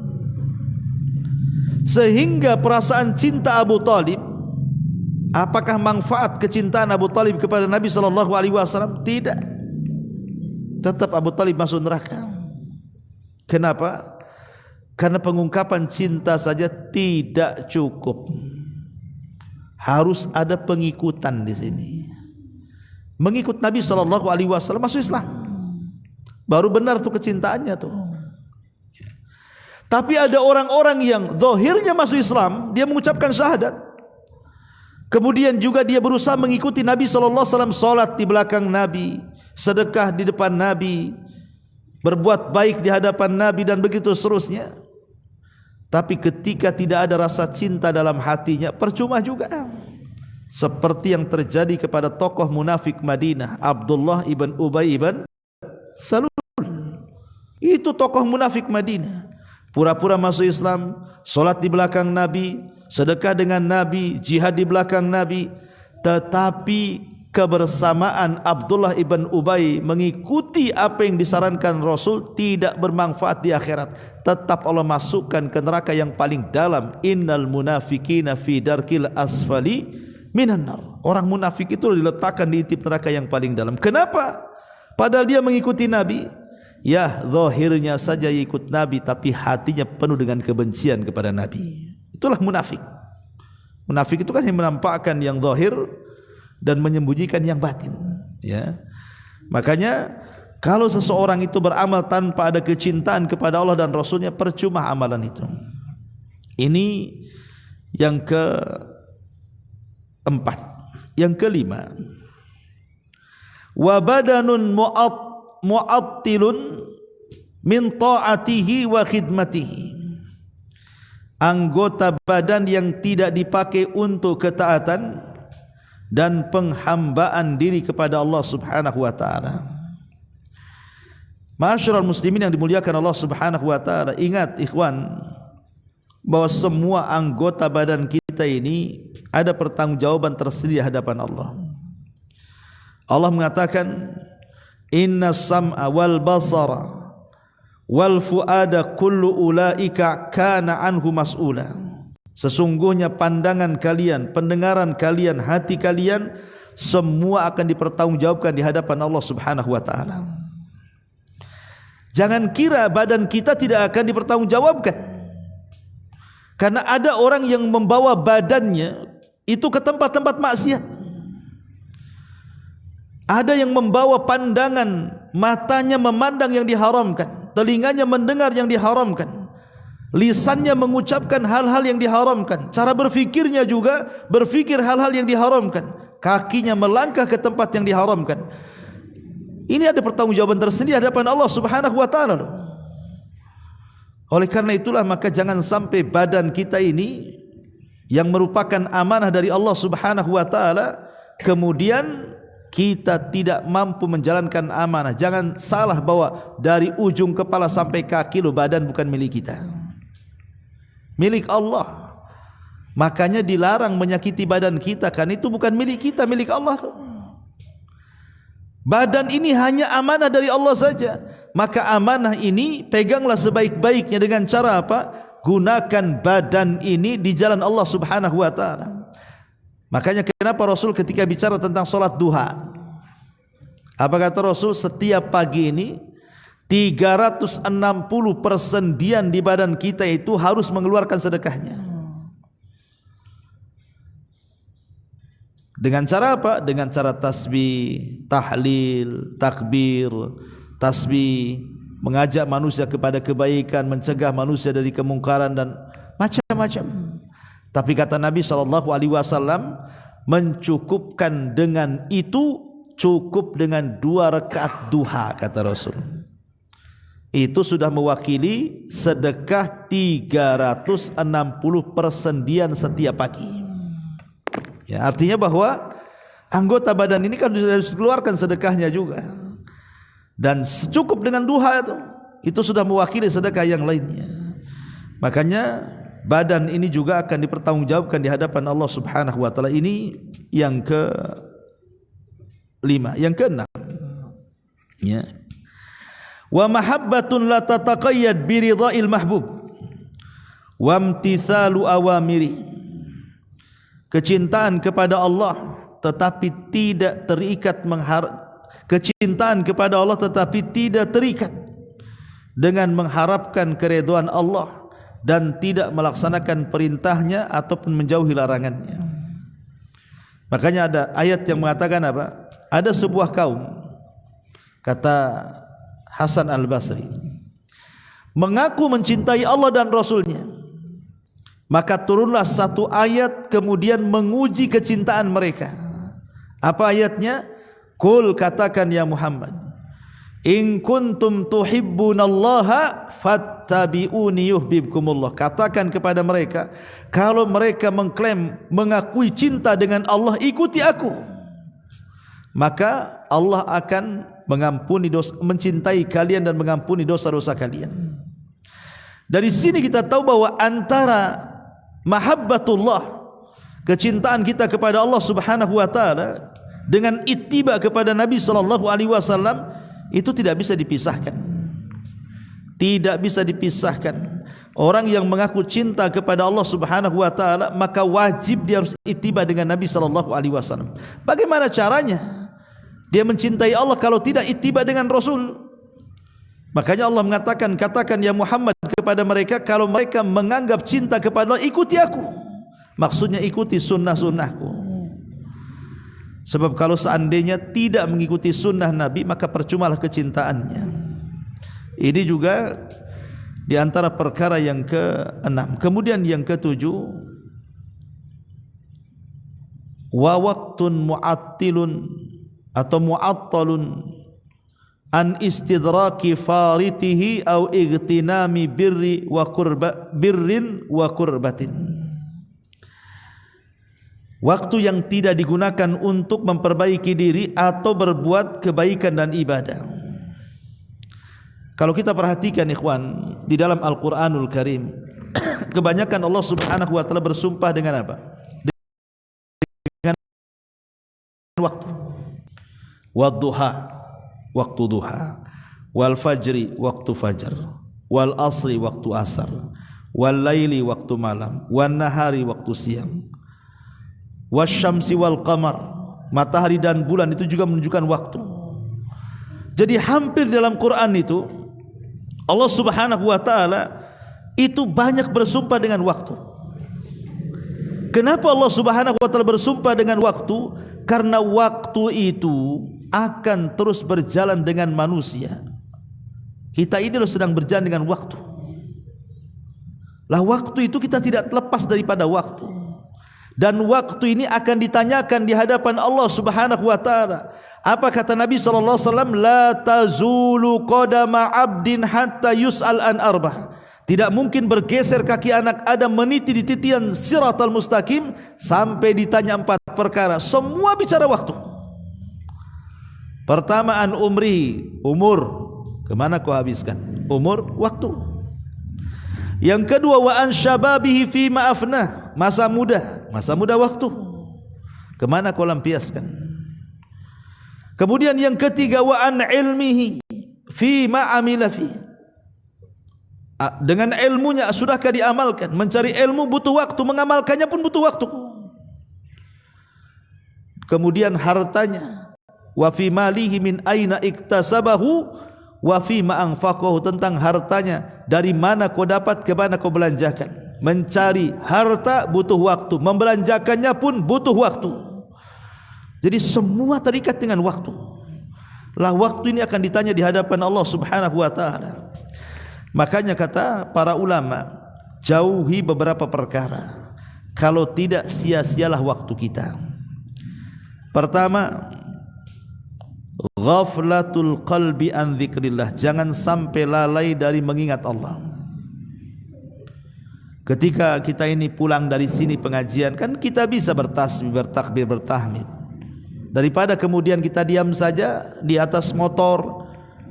Sehingga perasaan cinta Abu Thalib Apakah manfaat kecintaan Abu Talib kepada Nabi SAW? Tidak. Tetap Abu Talib masuk neraka. Kenapa? Karena pengungkapan cinta saja tidak cukup. Harus ada pengikutan di sini. Mengikut Nabi SAW masuk Islam. Baru benar tuh kecintaannya tuh. Tapi ada orang-orang yang zahirnya masuk Islam, dia mengucapkan syahadat. Kemudian juga dia berusaha mengikuti Nabi SAW, salat di belakang Nabi, sedekah di depan Nabi, berbuat baik di hadapan Nabi dan begitu seterusnya. Tapi ketika tidak ada rasa cinta dalam hatinya, percuma juga. Seperti yang terjadi kepada tokoh munafik Madinah, Abdullah ibn Ubay ibn Salul. Itu tokoh munafik Madinah. Pura-pura masuk Islam, salat di belakang Nabi, sedekah dengan Nabi, jihad di belakang Nabi, tetapi kebersamaan Abdullah ibn Ubay mengikuti apa yang disarankan Rasul tidak bermanfaat di akhirat. Tetap Allah masukkan ke neraka yang paling dalam. Innal munafiqina fi darkil asfali minan nar. Orang munafik itu diletakkan di intip neraka yang paling dalam. Kenapa? Padahal dia mengikuti Nabi. Ya, zahirnya saja ikut Nabi, tapi hatinya penuh dengan kebencian kepada Nabi. Itulah munafik. Munafik itu kan yang menampakkan yang zahir dan menyembunyikan yang batin. Ya, makanya kalau seseorang itu beramal tanpa ada kecintaan kepada Allah dan Rasulnya, percuma amalan itu. Ini yang keempat. Yang kelima, wa badanun mu'attilun min ta'atihi wa khidmatihi. Anggota badan yang tidak dipakai untuk ketaatan dan penghambaan diri kepada Allah Subhanahu wa taala. Ma'asyiral muslimin yang dimuliakan Allah Subhanahu wa taala, ingat ikhwan bahwa semua anggota badan kita ini ada pertanggungjawaban tersendiri di hadapan Allah. Allah mengatakan, inna sam'a wal basara wal fuada kullu ulaika kana anhu mas'ula. Sesungguhnya pandangan kalian, pendengaran kalian, hati kalian, semua akan dipertanggungjawabkan di hadapan Allah Subhanahu wa taala. Jangan kira badan kita tidak akan dipertanggungjawabkan. Karena ada orang yang membawa badannya itu ke tempat-tempat maksiat. Ada yang membawa pandangan, matanya memandang yang diharamkan, telinganya mendengar yang diharamkan, lisannya mengucapkan hal-hal yang diharamkan, cara berfikirnya juga berfikir hal-hal yang diharamkan, kakinya melangkah ke tempat yang diharamkan. Ini ada pertanggungjawaban tersendiri di hadapan Allah Subhanahu wa taala. Oleh karena itulah maka jangan sampai badan kita ini yang merupakan amanah dari Allah Subhanahu wa taala kemudian kita tidak mampu menjalankan amanah. Jangan salah bahwa dari ujung kepala sampai kaki lo badan bukan milik kita, milik Allah. Makanya dilarang menyakiti badan kita, kan itu bukan milik kita, milik Allah tuh. Badan ini hanya amanah dari Allah saja. Maka amanah ini peganglah sebaik-baiknya dengan cara apa? Gunakan badan ini di jalan Allah Subhanahu wa taala. Makanya kenapa Rasul ketika bicara tentang solat duha, apa kata Rasul? Setiap pagi ini 360 persendian di badan kita itu harus mengeluarkan sedekahnya. Dengan cara apa? Dengan cara tasbih, tahlil, takbir, tasbih, mengajak manusia kepada kebaikan, mencegah manusia dari kemungkaran dan macam-macam. Tapi kata Nabi SAW, mencukupkan dengan itu cukup dengan 2 rakaat duha, kata Rasul. Itu sudah mewakili sedekah 360 persendian setiap pagi. Ya, artinya bahwa anggota badan ini kan harus dikeluarkan sedekahnya juga. Dan cukup dengan duha itu sudah mewakili sedekah yang lainnya. Makanya badan ini juga akan dipertanggungjawabkan di hadapan Allah Subhanahu wa taala. Ini yang ke-5, yang ke-6. Ya. Wa mahabbatun la tataqayyad bi ridha'il mahbub wa imtithalu awamiri. kecintaan kepada Allah tetapi tidak terikat kecintaan kepada Allah tetapi tidak terikat dengan mengharapkan keridhaan Allah dan tidak melaksanakan perintahnya ataupun menjauhi larangannya. Makanya ada ayat yang mengatakan apa? Ada sebuah kaum, kata Hasan Al-Basri, mengaku mencintai Allah dan Rasulnya, maka turunlah satu ayat kemudian menguji kecintaan mereka. Apa ayatnya? Qul, katakan ya Muhammad, in kuntum tuhibbunallaha fattabi'uni yuhibbukumullah. Katakan kepada mereka, kalau mereka mengklaim mengakui cinta dengan Allah, ikuti aku, maka Allah akan mengampuni dosa, mencintai kalian dan mengampuni dosa-dosa kalian. Dari sini kita tahu bahwa antara mahabbatullah, kecintaan kita kepada Allah Subhanahu wa taala, dengan ittiba kepada Nabi sallallahu alaihi wasallam itu tidak bisa dipisahkan. Tidak bisa dipisahkan. Orang yang mengaku cinta kepada Allah Subhanahu wa taala, maka wajib dia harus ittiba dengan Nabi sallallahu alaihi wasallam. Bagaimana caranya dia mencintai Allah kalau tidak ittiba dengan Rasul? Makanya Allah mengatakan, katakan ya Muhammad kepada mereka, kalau mereka menganggap cinta kepada Allah, ikuti aku. Maksudnya ikuti sunnah-sunnahku. Sebab kalau seandainya tidak mengikuti sunnah Nabi, maka percumalah kecintaannya. Ini juga di antara perkara yang ke-6. Kemudian yang ke-7, wa waqtun mu'attilun atau mu'attalun an istidraki faritihi au igtinami birrin wa qurbatin. Waktu yang tidak digunakan untuk memperbaiki diri atau berbuat kebaikan dan ibadah. Kalau kita perhatikan ikhwan, di dalam Al-Quranul Karim kebanyakan Allah Subhanahu wa ta'ala bersumpah dengan apa? Dengan waktu. Wadduha, waktu duha. Wal fajri, waktu fajar. Wal asri, waktu asar. Wal laili, waktu malam. Wan nahari, waktu siang. Wasyamsi wal qamar, matahari dan bulan itu juga menunjukkan waktu. Jadi hampir dalam Quran itu Allah Subhanahu wa taala itu banyak bersumpah dengan waktu. Kenapa Allah Subhanahu wa taala bersumpah dengan waktu? Karena waktu itu akan terus berjalan dengan manusia. Kita ini loh sedang berjalan dengan waktu. Lah waktu itu kita tidak terlepas daripada waktu. Dan waktu ini akan ditanyakan di hadapan Allah Subhanahu wa taala. Apa kata Nabi sallallahu alaihi wasallam? La tazulu qadama 'abdin hatta yus'al an arbah. Tidak mungkin bergeser kaki anak Adam meniti di titian siratal mustaqim sampai ditanya 4 perkara. Semua bicara waktu. Pertama, an umri, umur. Kemana kau habiskan? Umur, waktu. Yang kedua, wa an syababihi fi ma'afnah, masa muda waktu. Kemana kau lampiaskan? Kemudian yang ketiga, wa an ilmihi fi ma'amila fi, dengan ilmunya sudahkah diamalkan? Mencari ilmu butuh waktu, mengamalkannya pun butuh waktu. Kemudian hartanya, wa fi malihi min aina iktasabahu wa fi ma anfaqahu, tentang hartanya, dari mana kau dapat, ke mana kau belanjakan. Mencari harta butuh waktu, membelanjakannya pun butuh waktu. Jadi semua terikat dengan waktu. Lah waktu ini akan ditanya di hadapan Allah Subhanahu wa taala. Makanya kata para ulama, jauhi beberapa perkara, kalau tidak sia-sialah waktu kita. Pertama, ghaflatul qalbi an dzikrillah, jangan sampai lalai dari mengingat Allah. Ketika kita ini pulang dari sini pengajian, kan kita bisa bertasbih, bertakbir, bertahmid. Daripada kemudian kita diam saja di atas motor,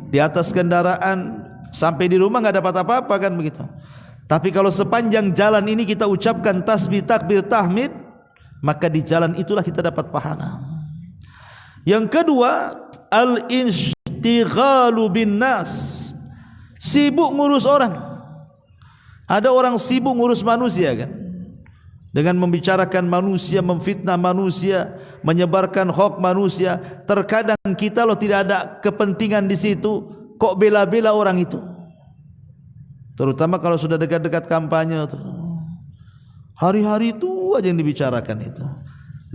di atas kendaraan, sampai di rumah nggak dapat apa-apa kan begitu. Tapi kalau sepanjang jalan ini kita ucapkan tasbih, takbir, tahmid, maka di jalan itulah kita dapat pahala. Yang kedua, al-inshtighalu bin nas, sibuk ngurus orang. Ada orang sibuk ngurus manusia kan. dengan membicarakan manusia, memfitnah manusia, menyebarkan hoax manusia. Terkadang kita loh tidak ada kepentingan di situ, kok bela-bela orang itu. Terutama kalau sudah dekat-dekat kampanye tuh. Hari-hari itu aja yang dibicarakan itu.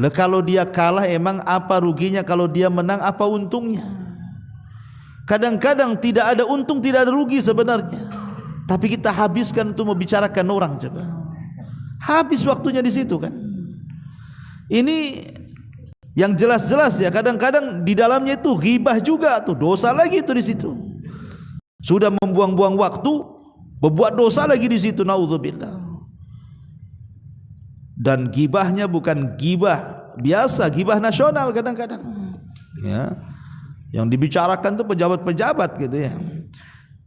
Lah kalau dia kalah emang apa ruginya, kalau dia menang apa untungnya? Kadang-kadang tidak ada untung, tidak ada rugi sebenarnya. Tapi kita habiskan untuk membicarakan orang, coba. Habis waktunya di situ kan. Ini yang jelas-jelas ya, kadang-kadang di dalamnya itu ghibah juga tuh, dosa lagi itu di situ. Sudah membuang-buang waktu, berbuat dosa lagi di situ, naudzubillah. Dan ghibahnya bukan ghibah biasa, ghibah nasional kadang-kadang. Ya. Yang dibicarakan tuh pejabat-pejabat gitu ya.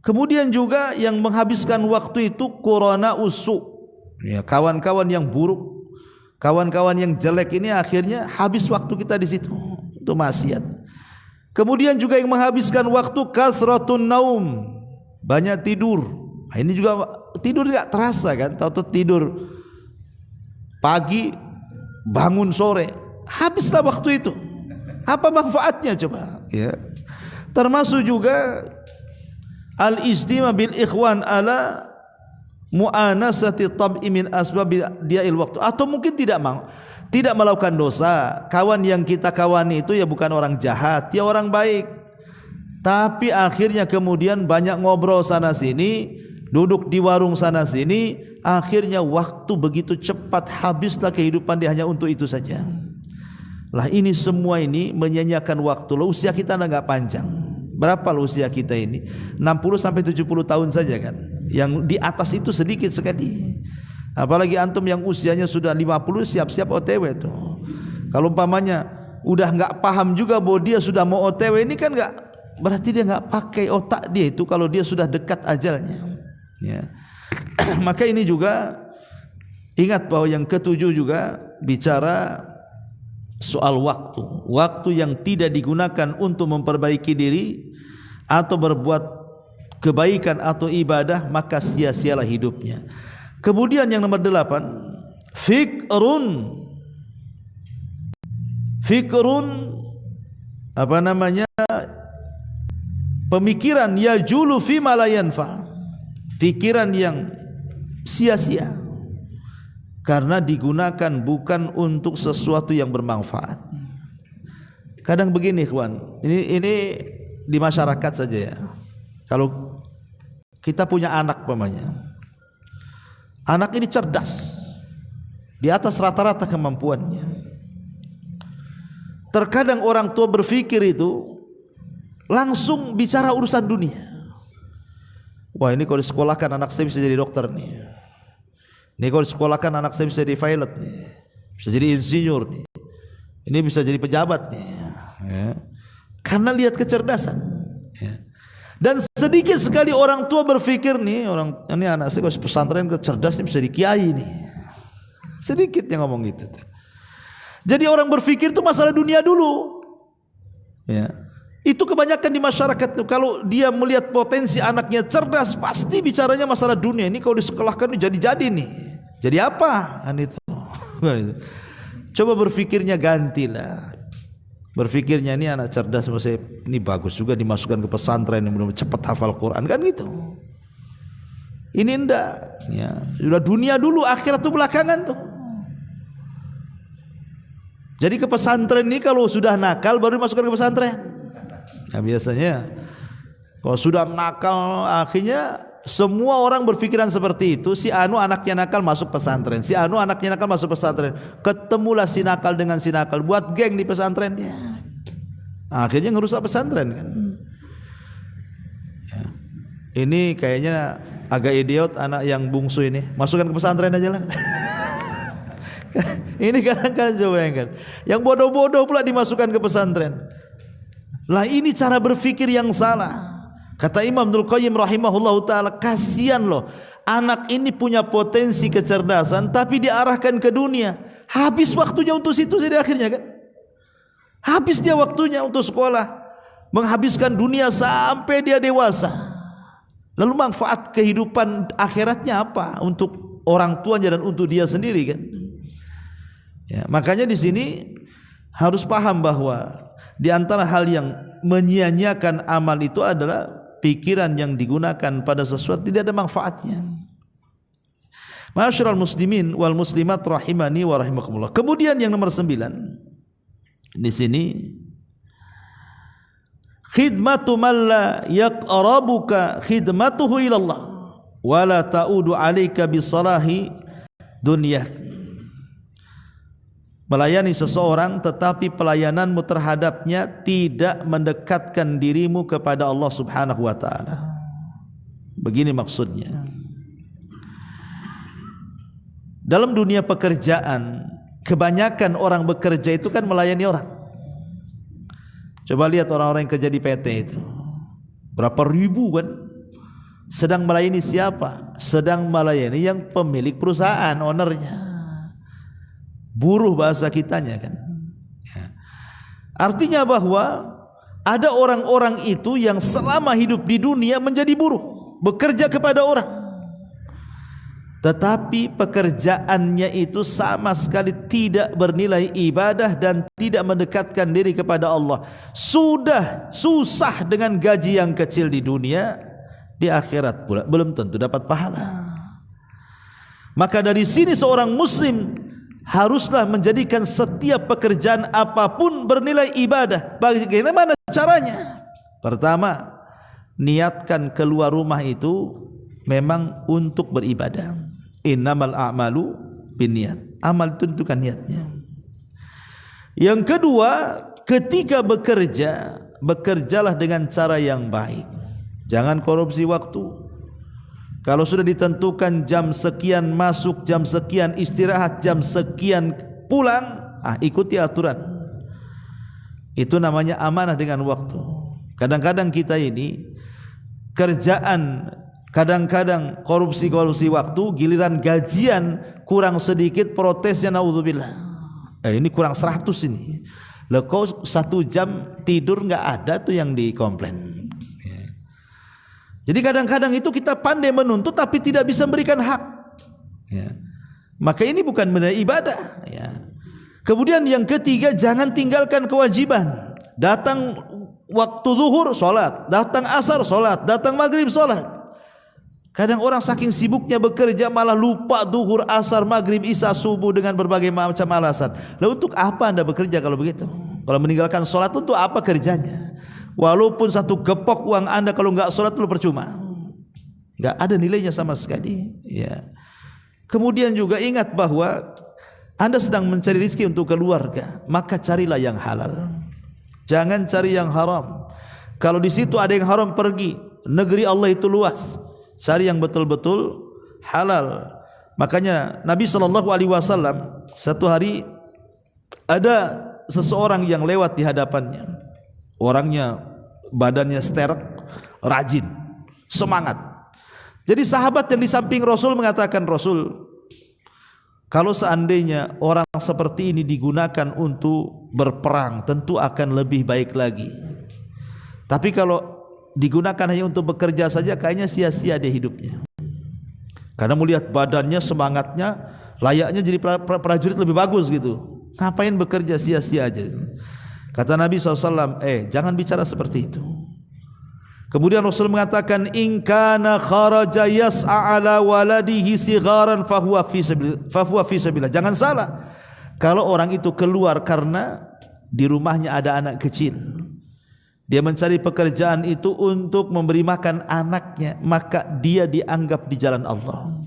Kemudian juga yang menghabiskan waktu itu korona usu. Ya, kawan-kawan yang buruk, kawan-kawan yang jelek ini akhirnya habis waktu kita di situ. Itu maksiat. Kemudian juga yang menghabiskan waktu kasratun naum, banyak tidur. Nah, ini juga tidur enggak terasa kan? Tahu-tahu tidur pagi, bangun sore, habislah waktu itu. Apa manfaatnya coba? Ya. Termasuk juga al-istima bil ikhwan ala mu'anasati tab'i min asbab dia'il waktu. Atau mungkin tidak melakukan dosa. Kawan yang kita kawani itu ya bukan orang jahat, ya orang baik. Tapi akhirnya kemudian banyak ngobrol sana sini, duduk di warung sana sini, akhirnya waktu begitu cepat, habislah kehidupan dia hanya untuk itu saja. Lah ini semua ini menyanyiakan waktu. Loh, usia kita enggak panjang. Berapa loh usia kita ini? 60 sampai 70 tahun saja kan. Yang di atas itu sedikit sekali. Apalagi antum yang usianya sudah 50 siap-siap OTW tuh. Kalau umpamanya udah enggak paham juga bahwa dia sudah mau OTW, ini kan enggak, berarti dia enggak pakai otak dia itu kalau dia sudah dekat ajalnya. Ya. Maka ini juga ingat bahwa yang ketujuh juga bicara soal waktu. Waktu yang tidak digunakan untuk memperbaiki diri atau berbuat kebaikan atau ibadah, maka sia-sialah hidupnya. Kemudian yang nomor 8, fikrun apa namanya, pemikiran yajulu fi ma la yanfa, pikiran yang sia-sia karena digunakan bukan untuk sesuatu yang bermanfaat. Kadang begini ikhwan, ini di masyarakat saja ya. Kalau kita punya anak umpamanya, anak ini cerdas, di atas rata-rata kemampuannya. Terkadang orang tua berpikir itu langsung bicara urusan dunia. Wah, ini kalau disekolahkan anak saya bisa jadi dokter nih. Ini kalau disekolahkan anak saya bisa jadi pilot nih, bisa jadi insinyur nih. Ini bisa jadi pejabat nih. Ya. Karena lihat kecerdasan. Ya. Dan sedikit sekali orang tua berpikir nih, ini anak saya kalau pesantren cerdas nih bisa jadi kiai nih. Sedikit yang ngomong gitu. Jadi orang berpikir itu masalah dunia dulu. Ya. Itu kebanyakan di masyarakat tuh, kalau dia melihat potensi anaknya cerdas, pasti bicaranya masalah dunia. Ini kalau disekolahkan jadi nih. Jadi apa? Kan itu. Coba berpikirnya gantilah. Berpikirnya ini anak cerdas, ini bagus juga dimasukkan ke pesantren yang mudah-mudahan cepat hafal Quran, kan gitu. Ini enggak, ya. Sudah dunia dulu, akhirat itu belakangan tuh. Jadi ke pesantren ini kalau sudah nakal baru dimasukkan ke pesantren. Nah biasanya kalau sudah nakal, akhirnya semua orang berpikiran seperti itu. Si anu anaknya nakal masuk pesantren, si anu anaknya nakal masuk pesantren. Ketemulah si nakal dengan si nakal, buat geng di pesantrennya. Akhirnya ngerusak pesantren kan. Ya. Ini kayaknya agak idiot anak yang bungsu ini, masukkan ke pesantren aja lah. Ini kadang-kadang coba yang bodoh-bodoh pula dimasukkan ke pesantren. Lah ini cara berpikir yang salah. Kata Imam Ibnul Qayyim rahimahullahu taala, kasihan loh, anak ini punya potensi kecerdasan tapi diarahkan ke dunia. Habis waktunya untuk situ jadi akhirnya kan. Habis dia waktunya untuk sekolah, menghabiskan dunia sampai dia dewasa. Lalu manfaat kehidupan akhiratnya apa untuk orang tuanya dan untuk dia sendiri kan? Ya, makanya di sini harus paham bahwa di antara hal yang menyia-nyiakan amal itu adalah pikiran yang digunakan pada sesuatu tidak ada manfaatnya. Ma'asyiral muslimin wal muslimat rahimani wa rahimakumullah. Kemudian yang nomor 9 di sini, khidmatu man la yaqrabuka khidmatuhu ilallah wa la ta'udu 'alaika bisalahi dunyah. Melayani seseorang tetapi pelayananmu terhadapnya tidak mendekatkan dirimu kepada Allah Subhanahu wa taala. Begini maksudnya. Dalam dunia pekerjaan, kebanyakan orang bekerja itu kan melayani orang. Coba lihat orang-orang yang kerja di PT itu, berapa ribu kan, sedang melayani siapa? Sedang melayani yang pemilik perusahaan, ownernya. Buruh bahasa kitanya kan. Artinya bahwa ada orang-orang itu yang selama hidup di dunia menjadi buruh, bekerja kepada orang, tetapi pekerjaannya itu sama sekali tidak bernilai ibadah dan tidak mendekatkan diri kepada Allah. Sudah susah dengan gaji yang kecil di dunia, di akhirat pula belum tentu dapat pahala. Maka dari sini seorang muslim haruslah menjadikan setiap pekerjaan apapun bernilai ibadah. Bagaimana caranya? Pertama, niatkan keluar rumah itu memang untuk beribadah. Innamal a'malu binniyat. Amal itu tentukan niatnya. Yang kedua, ketika bekerja, bekerjalah dengan cara yang baik. Jangan korupsi waktu. Kalau sudah ditentukan jam sekian masuk, jam sekian istirahat, jam sekian pulang, ikuti aturan. Itu namanya amanah dengan waktu. Kadang-kadang kita ini kerjaan, kadang-kadang korupsi waktu, giliran gajian kurang sedikit protesnya, naudzubillah. Ini kurang 100 ini. Lah kau 1 jam tidur nggak ada tuh yang dikomplain. Jadi kadang-kadang itu kita pandai menuntut tapi tidak bisa memberikan hak. Ya. Maka ini bukan benar ibadah. Ya. Kemudian yang ketiga, jangan tinggalkan kewajiban. Datang waktu zuhur sholat, datang asar sholat, datang maghrib sholat. Kadang orang saking sibuknya bekerja malah lupa zuhur, asar, maghrib, isya, subuh dengan berbagai macam alasan. Lalu untuk apa anda bekerja kalau begitu? Kalau meninggalkan sholat untuk apa kerjanya? Walaupun 1 gepok uang anda kalau enggak sholat itu percuma, enggak ada nilainya sama sekali. Ya. Kemudian juga ingat bahwa anda sedang mencari rezeki untuk keluarga, maka carilah yang halal. Jangan cari yang haram. Kalau di situ ada yang haram, pergi. Negeri Allah itu luas. Cari yang betul-betul halal. Makanya Nabi SAW satu hari ada seseorang yang lewat di hadapannya. Orangnya badannya sterek, rajin, semangat. Jadi sahabat yang di samping Rasul mengatakan, Rasul, kalau seandainya orang seperti ini digunakan untuk berperang, tentu akan lebih baik lagi. Tapi kalau digunakan hanya untuk bekerja saja, kayaknya sia-sia dia hidupnya. Karena melihat badannya, semangatnya, layaknya jadi prajurit lebih bagus gitu. Ngapain bekerja sia-sia aja? Kata Nabi SAW, jangan bicara seperti itu. Kemudian Rasul mengatakan, in kana kharaja yas'a ala waladihi sigharan fahuwa fi sabilillah. Jangan salah. Kalau orang itu keluar karena di rumahnya ada anak kecil, dia mencari pekerjaan itu untuk memberi makan anaknya, maka dia dianggap di jalan Allah.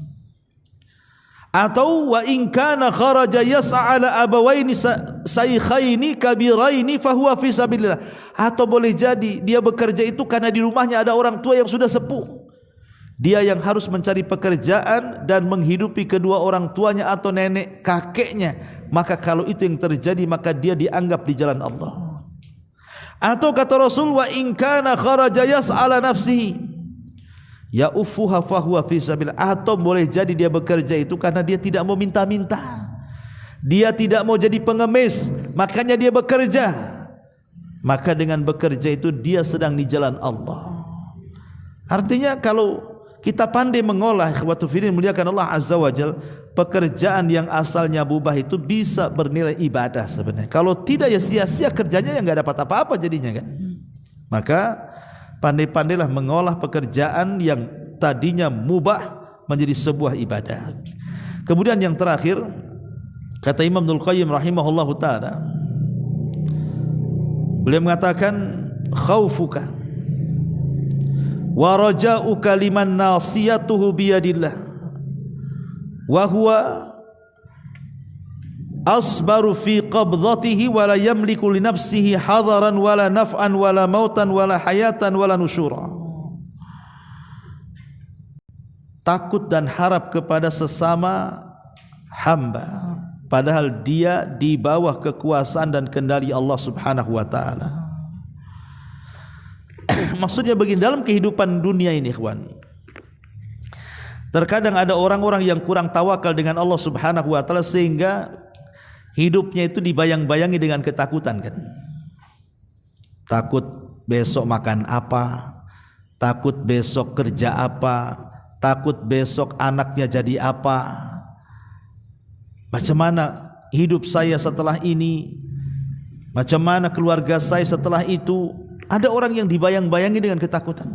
Atau wa in kana kharaja yas'a ala abawaini saykhaini kabiraini fahuwa fi sabilillah. Atau boleh jadi dia bekerja itu karena di rumahnya ada orang tua yang sudah sepuh. Dia yang harus mencari pekerjaan dan menghidupi kedua orang tuanya atau nenek kakeknya. Maka kalau itu yang terjadi, maka dia dianggap di jalan Allah. Atau kata Rasul, wa in kana kharaja yas'ala nafsihi ya ufuha fahuwa fi sabilillah. Atau boleh jadi dia bekerja itu karena dia tidak mau minta-minta, dia tidak mau jadi pengemis, makanya dia bekerja. Maka dengan bekerja itu dia sedang di jalan Allah. Artinya kalau kita pandai mengolah, ikhwatu fillah muliakan Allah azza wajal, pekerjaan yang asalnya mubah itu bisa bernilai ibadah sebenarnya. Kalau tidak ya sia-sia kerjanya, yang enggak dapat apa-apa jadinya kan. Maka pandai-pandailah mengolah pekerjaan yang tadinya mubah menjadi sebuah ibadah. Kemudian yang terakhir, kata Imam Ibnul Qayyim rahimahullahu taala, beliau mengatakan khaufuka wa raja'uka liman nasiyatuhu biyadillah wa huwa asbaru fi qabdatihi wa la yamliku li nafsihi hadaran wala naf'an wala mautan wala hayatan wala nusyura. Takut dan harap kepada sesama hamba padahal dia di bawah kekuasaan dan kendali Allah Subhanahu wa taala. Maksudnya begini, dalam kehidupan dunia ini ikhwan, terkadang ada orang-orang yang kurang tawakal dengan Allah Subhanahu wa taala sehingga hidupnya itu dibayang-bayangi dengan ketakutan kan. Takut besok makan apa, takut besok kerja apa, takut besok anaknya jadi apa, macam mana hidup saya setelah ini, macam mana keluarga saya setelah itu. Ada orang yang dibayang-bayangi dengan ketakutan.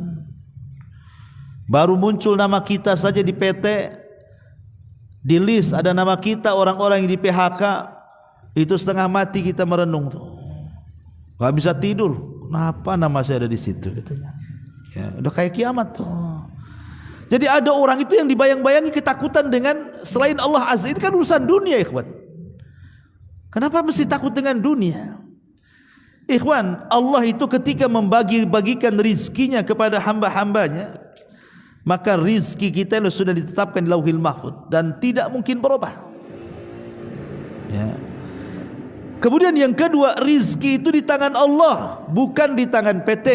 Baru muncul nama kita saja di PT, di list ada nama kita, orang-orang yang di PHK, itu setengah mati kita merenung tuh, gak bisa tidur. Kenapa nama saya ada di situ katanya? Ya, udah kayak kiamat tuh. Jadi ada orang itu yang dibayang-bayangi ketakutan dengan selain Allah Azza. Ini kan urusan dunia ikhwan. Kenapa mesti takut dengan dunia? Ikhwan, Allah itu ketika membagi-bagikan rizkinya kepada hamba-hambanya, maka rizki kita sudah ditetapkan di Lauhil Mahfuz dan tidak mungkin berubah. Ya. Kemudian yang kedua, rizki itu di tangan Allah, bukan di tangan PT,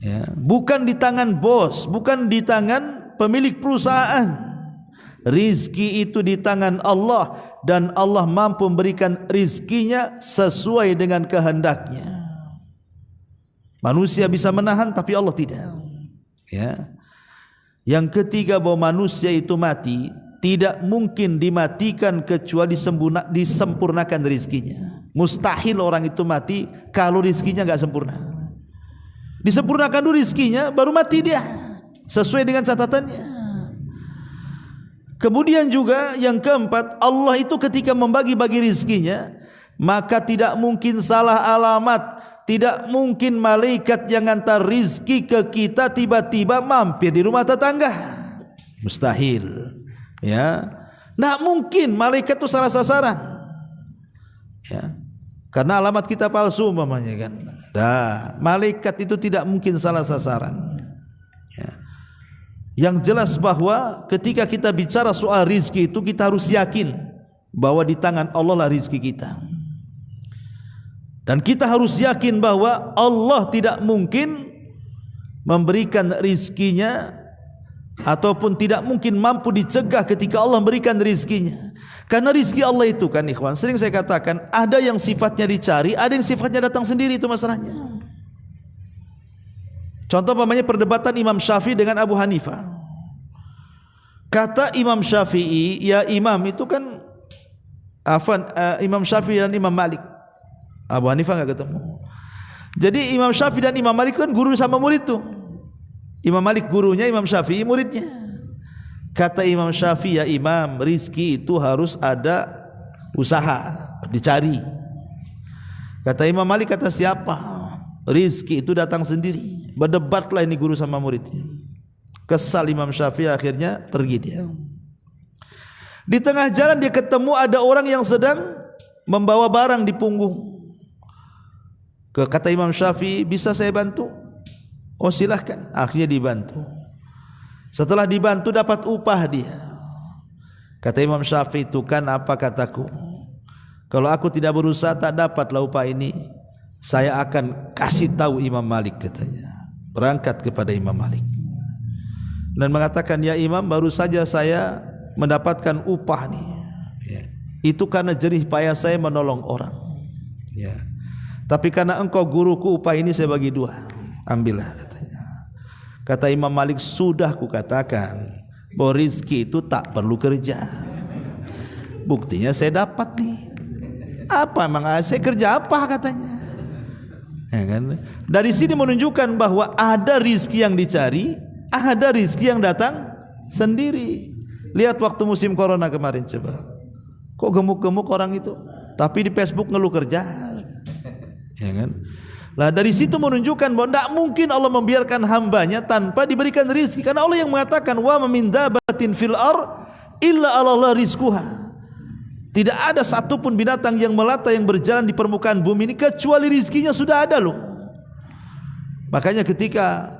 ya, bukan di tangan bos, bukan di tangan pemilik perusahaan. Rizki itu di tangan Allah dan Allah mampu memberikan rizkinya sesuai dengan kehendaknya. Manusia bisa menahan tapi Allah tidak. Ya. Yang ketiga, bahwa manusia itu mati tidak mungkin dimatikan kecuali disempurnakan rizkinya. Mustahil orang itu mati kalau rizkinya enggak sempurna. Disempurnakan dulu rizkinya baru mati dia sesuai dengan catatannya. Kemudian juga yang keempat, Allah itu ketika membagi-bagi rizkinya, maka tidak mungkin salah alamat, tidak mungkin malaikat yang hantar rizki ke kita tiba-tiba mampir di rumah tetangga. Mustahil. Ya, tidak mungkin malaikat itu salah sasaran. Ya, karena alamat kita palsu umpamanya kan. Dah, malaikat itu tidak mungkin salah sasaran. Ya. Yang jelas bahwa ketika kita bicara soal rizki itu kita harus yakin bahwa di tangan Allah lah rizki kita. Dan kita harus yakin bahwa Allah tidak mungkin memberikan rizkinya ataupun tidak mungkin mampu dicegah ketika Allah memberikan rizkinya. Karena rizki Allah itu kan ikhwan, sering saya katakan, ada yang sifatnya dicari, ada yang sifatnya datang sendiri, itu masalahnya. Contoh umpamanya perdebatan Imam Syafi'i dengan Abu Hanifah. Kata Imam Syafi'i, ya imam itu kan Imam Syafi'i dan Imam Malik. Abu Hanifah enggak ketemu. Jadi Imam Syafi'i dan Imam Malik kan guru sama murid tuh. Imam Malik gurunya, Imam Syafi'i muridnya. Kata Imam Syafi'i, ya imam, rizki itu harus ada usaha, dicari. Kata Imam Malik, kata siapa? Rizki itu datang sendiri. Berdebatlah ini guru sama muridnya. Kesal Imam Syafi'i, akhirnya pergi dia. Di tengah jalan dia ketemu ada orang yang sedang membawa barang di punggung. Kata Imam Syafi'i, bisa saya bantu? Oh silahkan. Akhirnya dibantu. Setelah dibantu dapat upah dia. Kata Imam Syafi'i, itu kan apa kataku, kalau aku tidak berusaha tak dapatlah upah ini. Saya akan kasih tahu Imam Malik katanya. Berangkat kepada Imam Malik dan mengatakan, ya imam, baru saja saya mendapatkan upah nih. Ya. Itu karena jerih payah saya menolong orang. Ya. Tapi karena engkau guruku, upah ini saya bagi dua. Ambillah katanya. Kata Imam Malik, sudah kukatakan bahwa rizki itu tak perlu kerja. Buktinya saya dapat nih. Apa emang saya kerja apa katanya? Ya kan? Dari sini menunjukkan bahwa ada rizki yang dicari, ada rizki yang datang sendiri. Lihat waktu musim corona kemarin coba. Kok gemuk-gemuk orang itu? Tapi di Facebook ngeluh kerja. Ya kan? Lah dari situ menunjukkan bahwa tidak mungkin Allah membiarkan hambanya tanpa diberikan rizki, karena Allah yang mengatakan wa min dabatin fil ar illa 'ala Allah rizquha. Tidak ada satupun binatang yang melata yang berjalan di permukaan bumi ini kecuali rizkinya sudah ada loh. Makanya ketika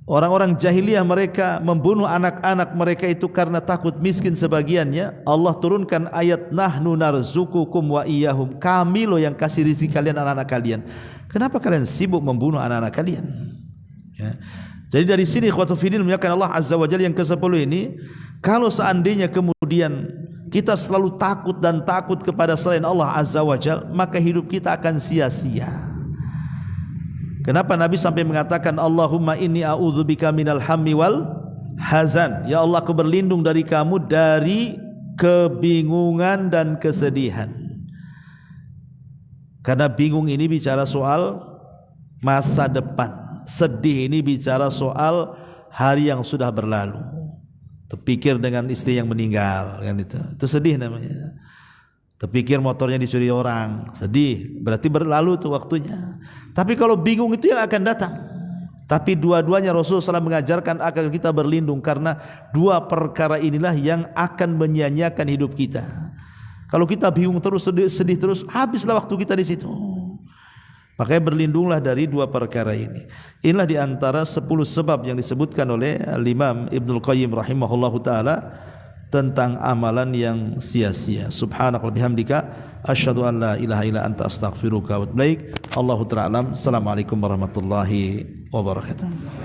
orang-orang jahiliyah mereka membunuh anak-anak mereka itu karena takut miskin sebagiannya, Allah turunkan ayat nahnu narzukukum wa iyyahum, kami loh yang kasih rizki kalian anak-anak kalian. Kenapa kalian sibuk membunuh anak-anak kalian? Ya. Jadi dari sini ikhwatul fillah menyatakan Allah Azza wa Jalla yang ke-10 ini, kalau seandainya kemudian kita selalu takut dan takut kepada selain Allah Azza wa Jalla, maka hidup kita akan sia-sia. Kenapa Nabi sampai mengatakan Allahumma inni a'udzubika minal hammi wal hazan, ya Allah aku berlindung dari kamu dari kebingungan dan kesedihan. Karena bingung ini bicara soal masa depan, sedih ini bicara soal hari yang sudah berlalu. Terpikir dengan istri yang meninggal, kan itu sedih namanya. Terpikir motornya dicuri orang, sedih, berarti berlalu tuh waktunya. Tapi kalau bingung itu yang akan datang. Tapi dua-duanya Rasulullah SAW mengajarkan agar kita berlindung, karena dua perkara inilah yang akan menyia-nyiakan hidup kita. Kalau kita bingung terus, sedih terus, habislah waktu kita di situ. Makanya berlindunglah dari dua perkara ini. Inilah di antara 10 sebab yang disebutkan oleh Al-Imam Ibnul Qayyim rahimahullahu taala tentang amalan yang sia-sia. Subhanakallahumma bihamdika asyhadu an la ilaha illa anta astaghfiruka wa atubu ilaik. Allahu ta'ala alam. Assalamualaikum warahmatullahi wabarakatuh.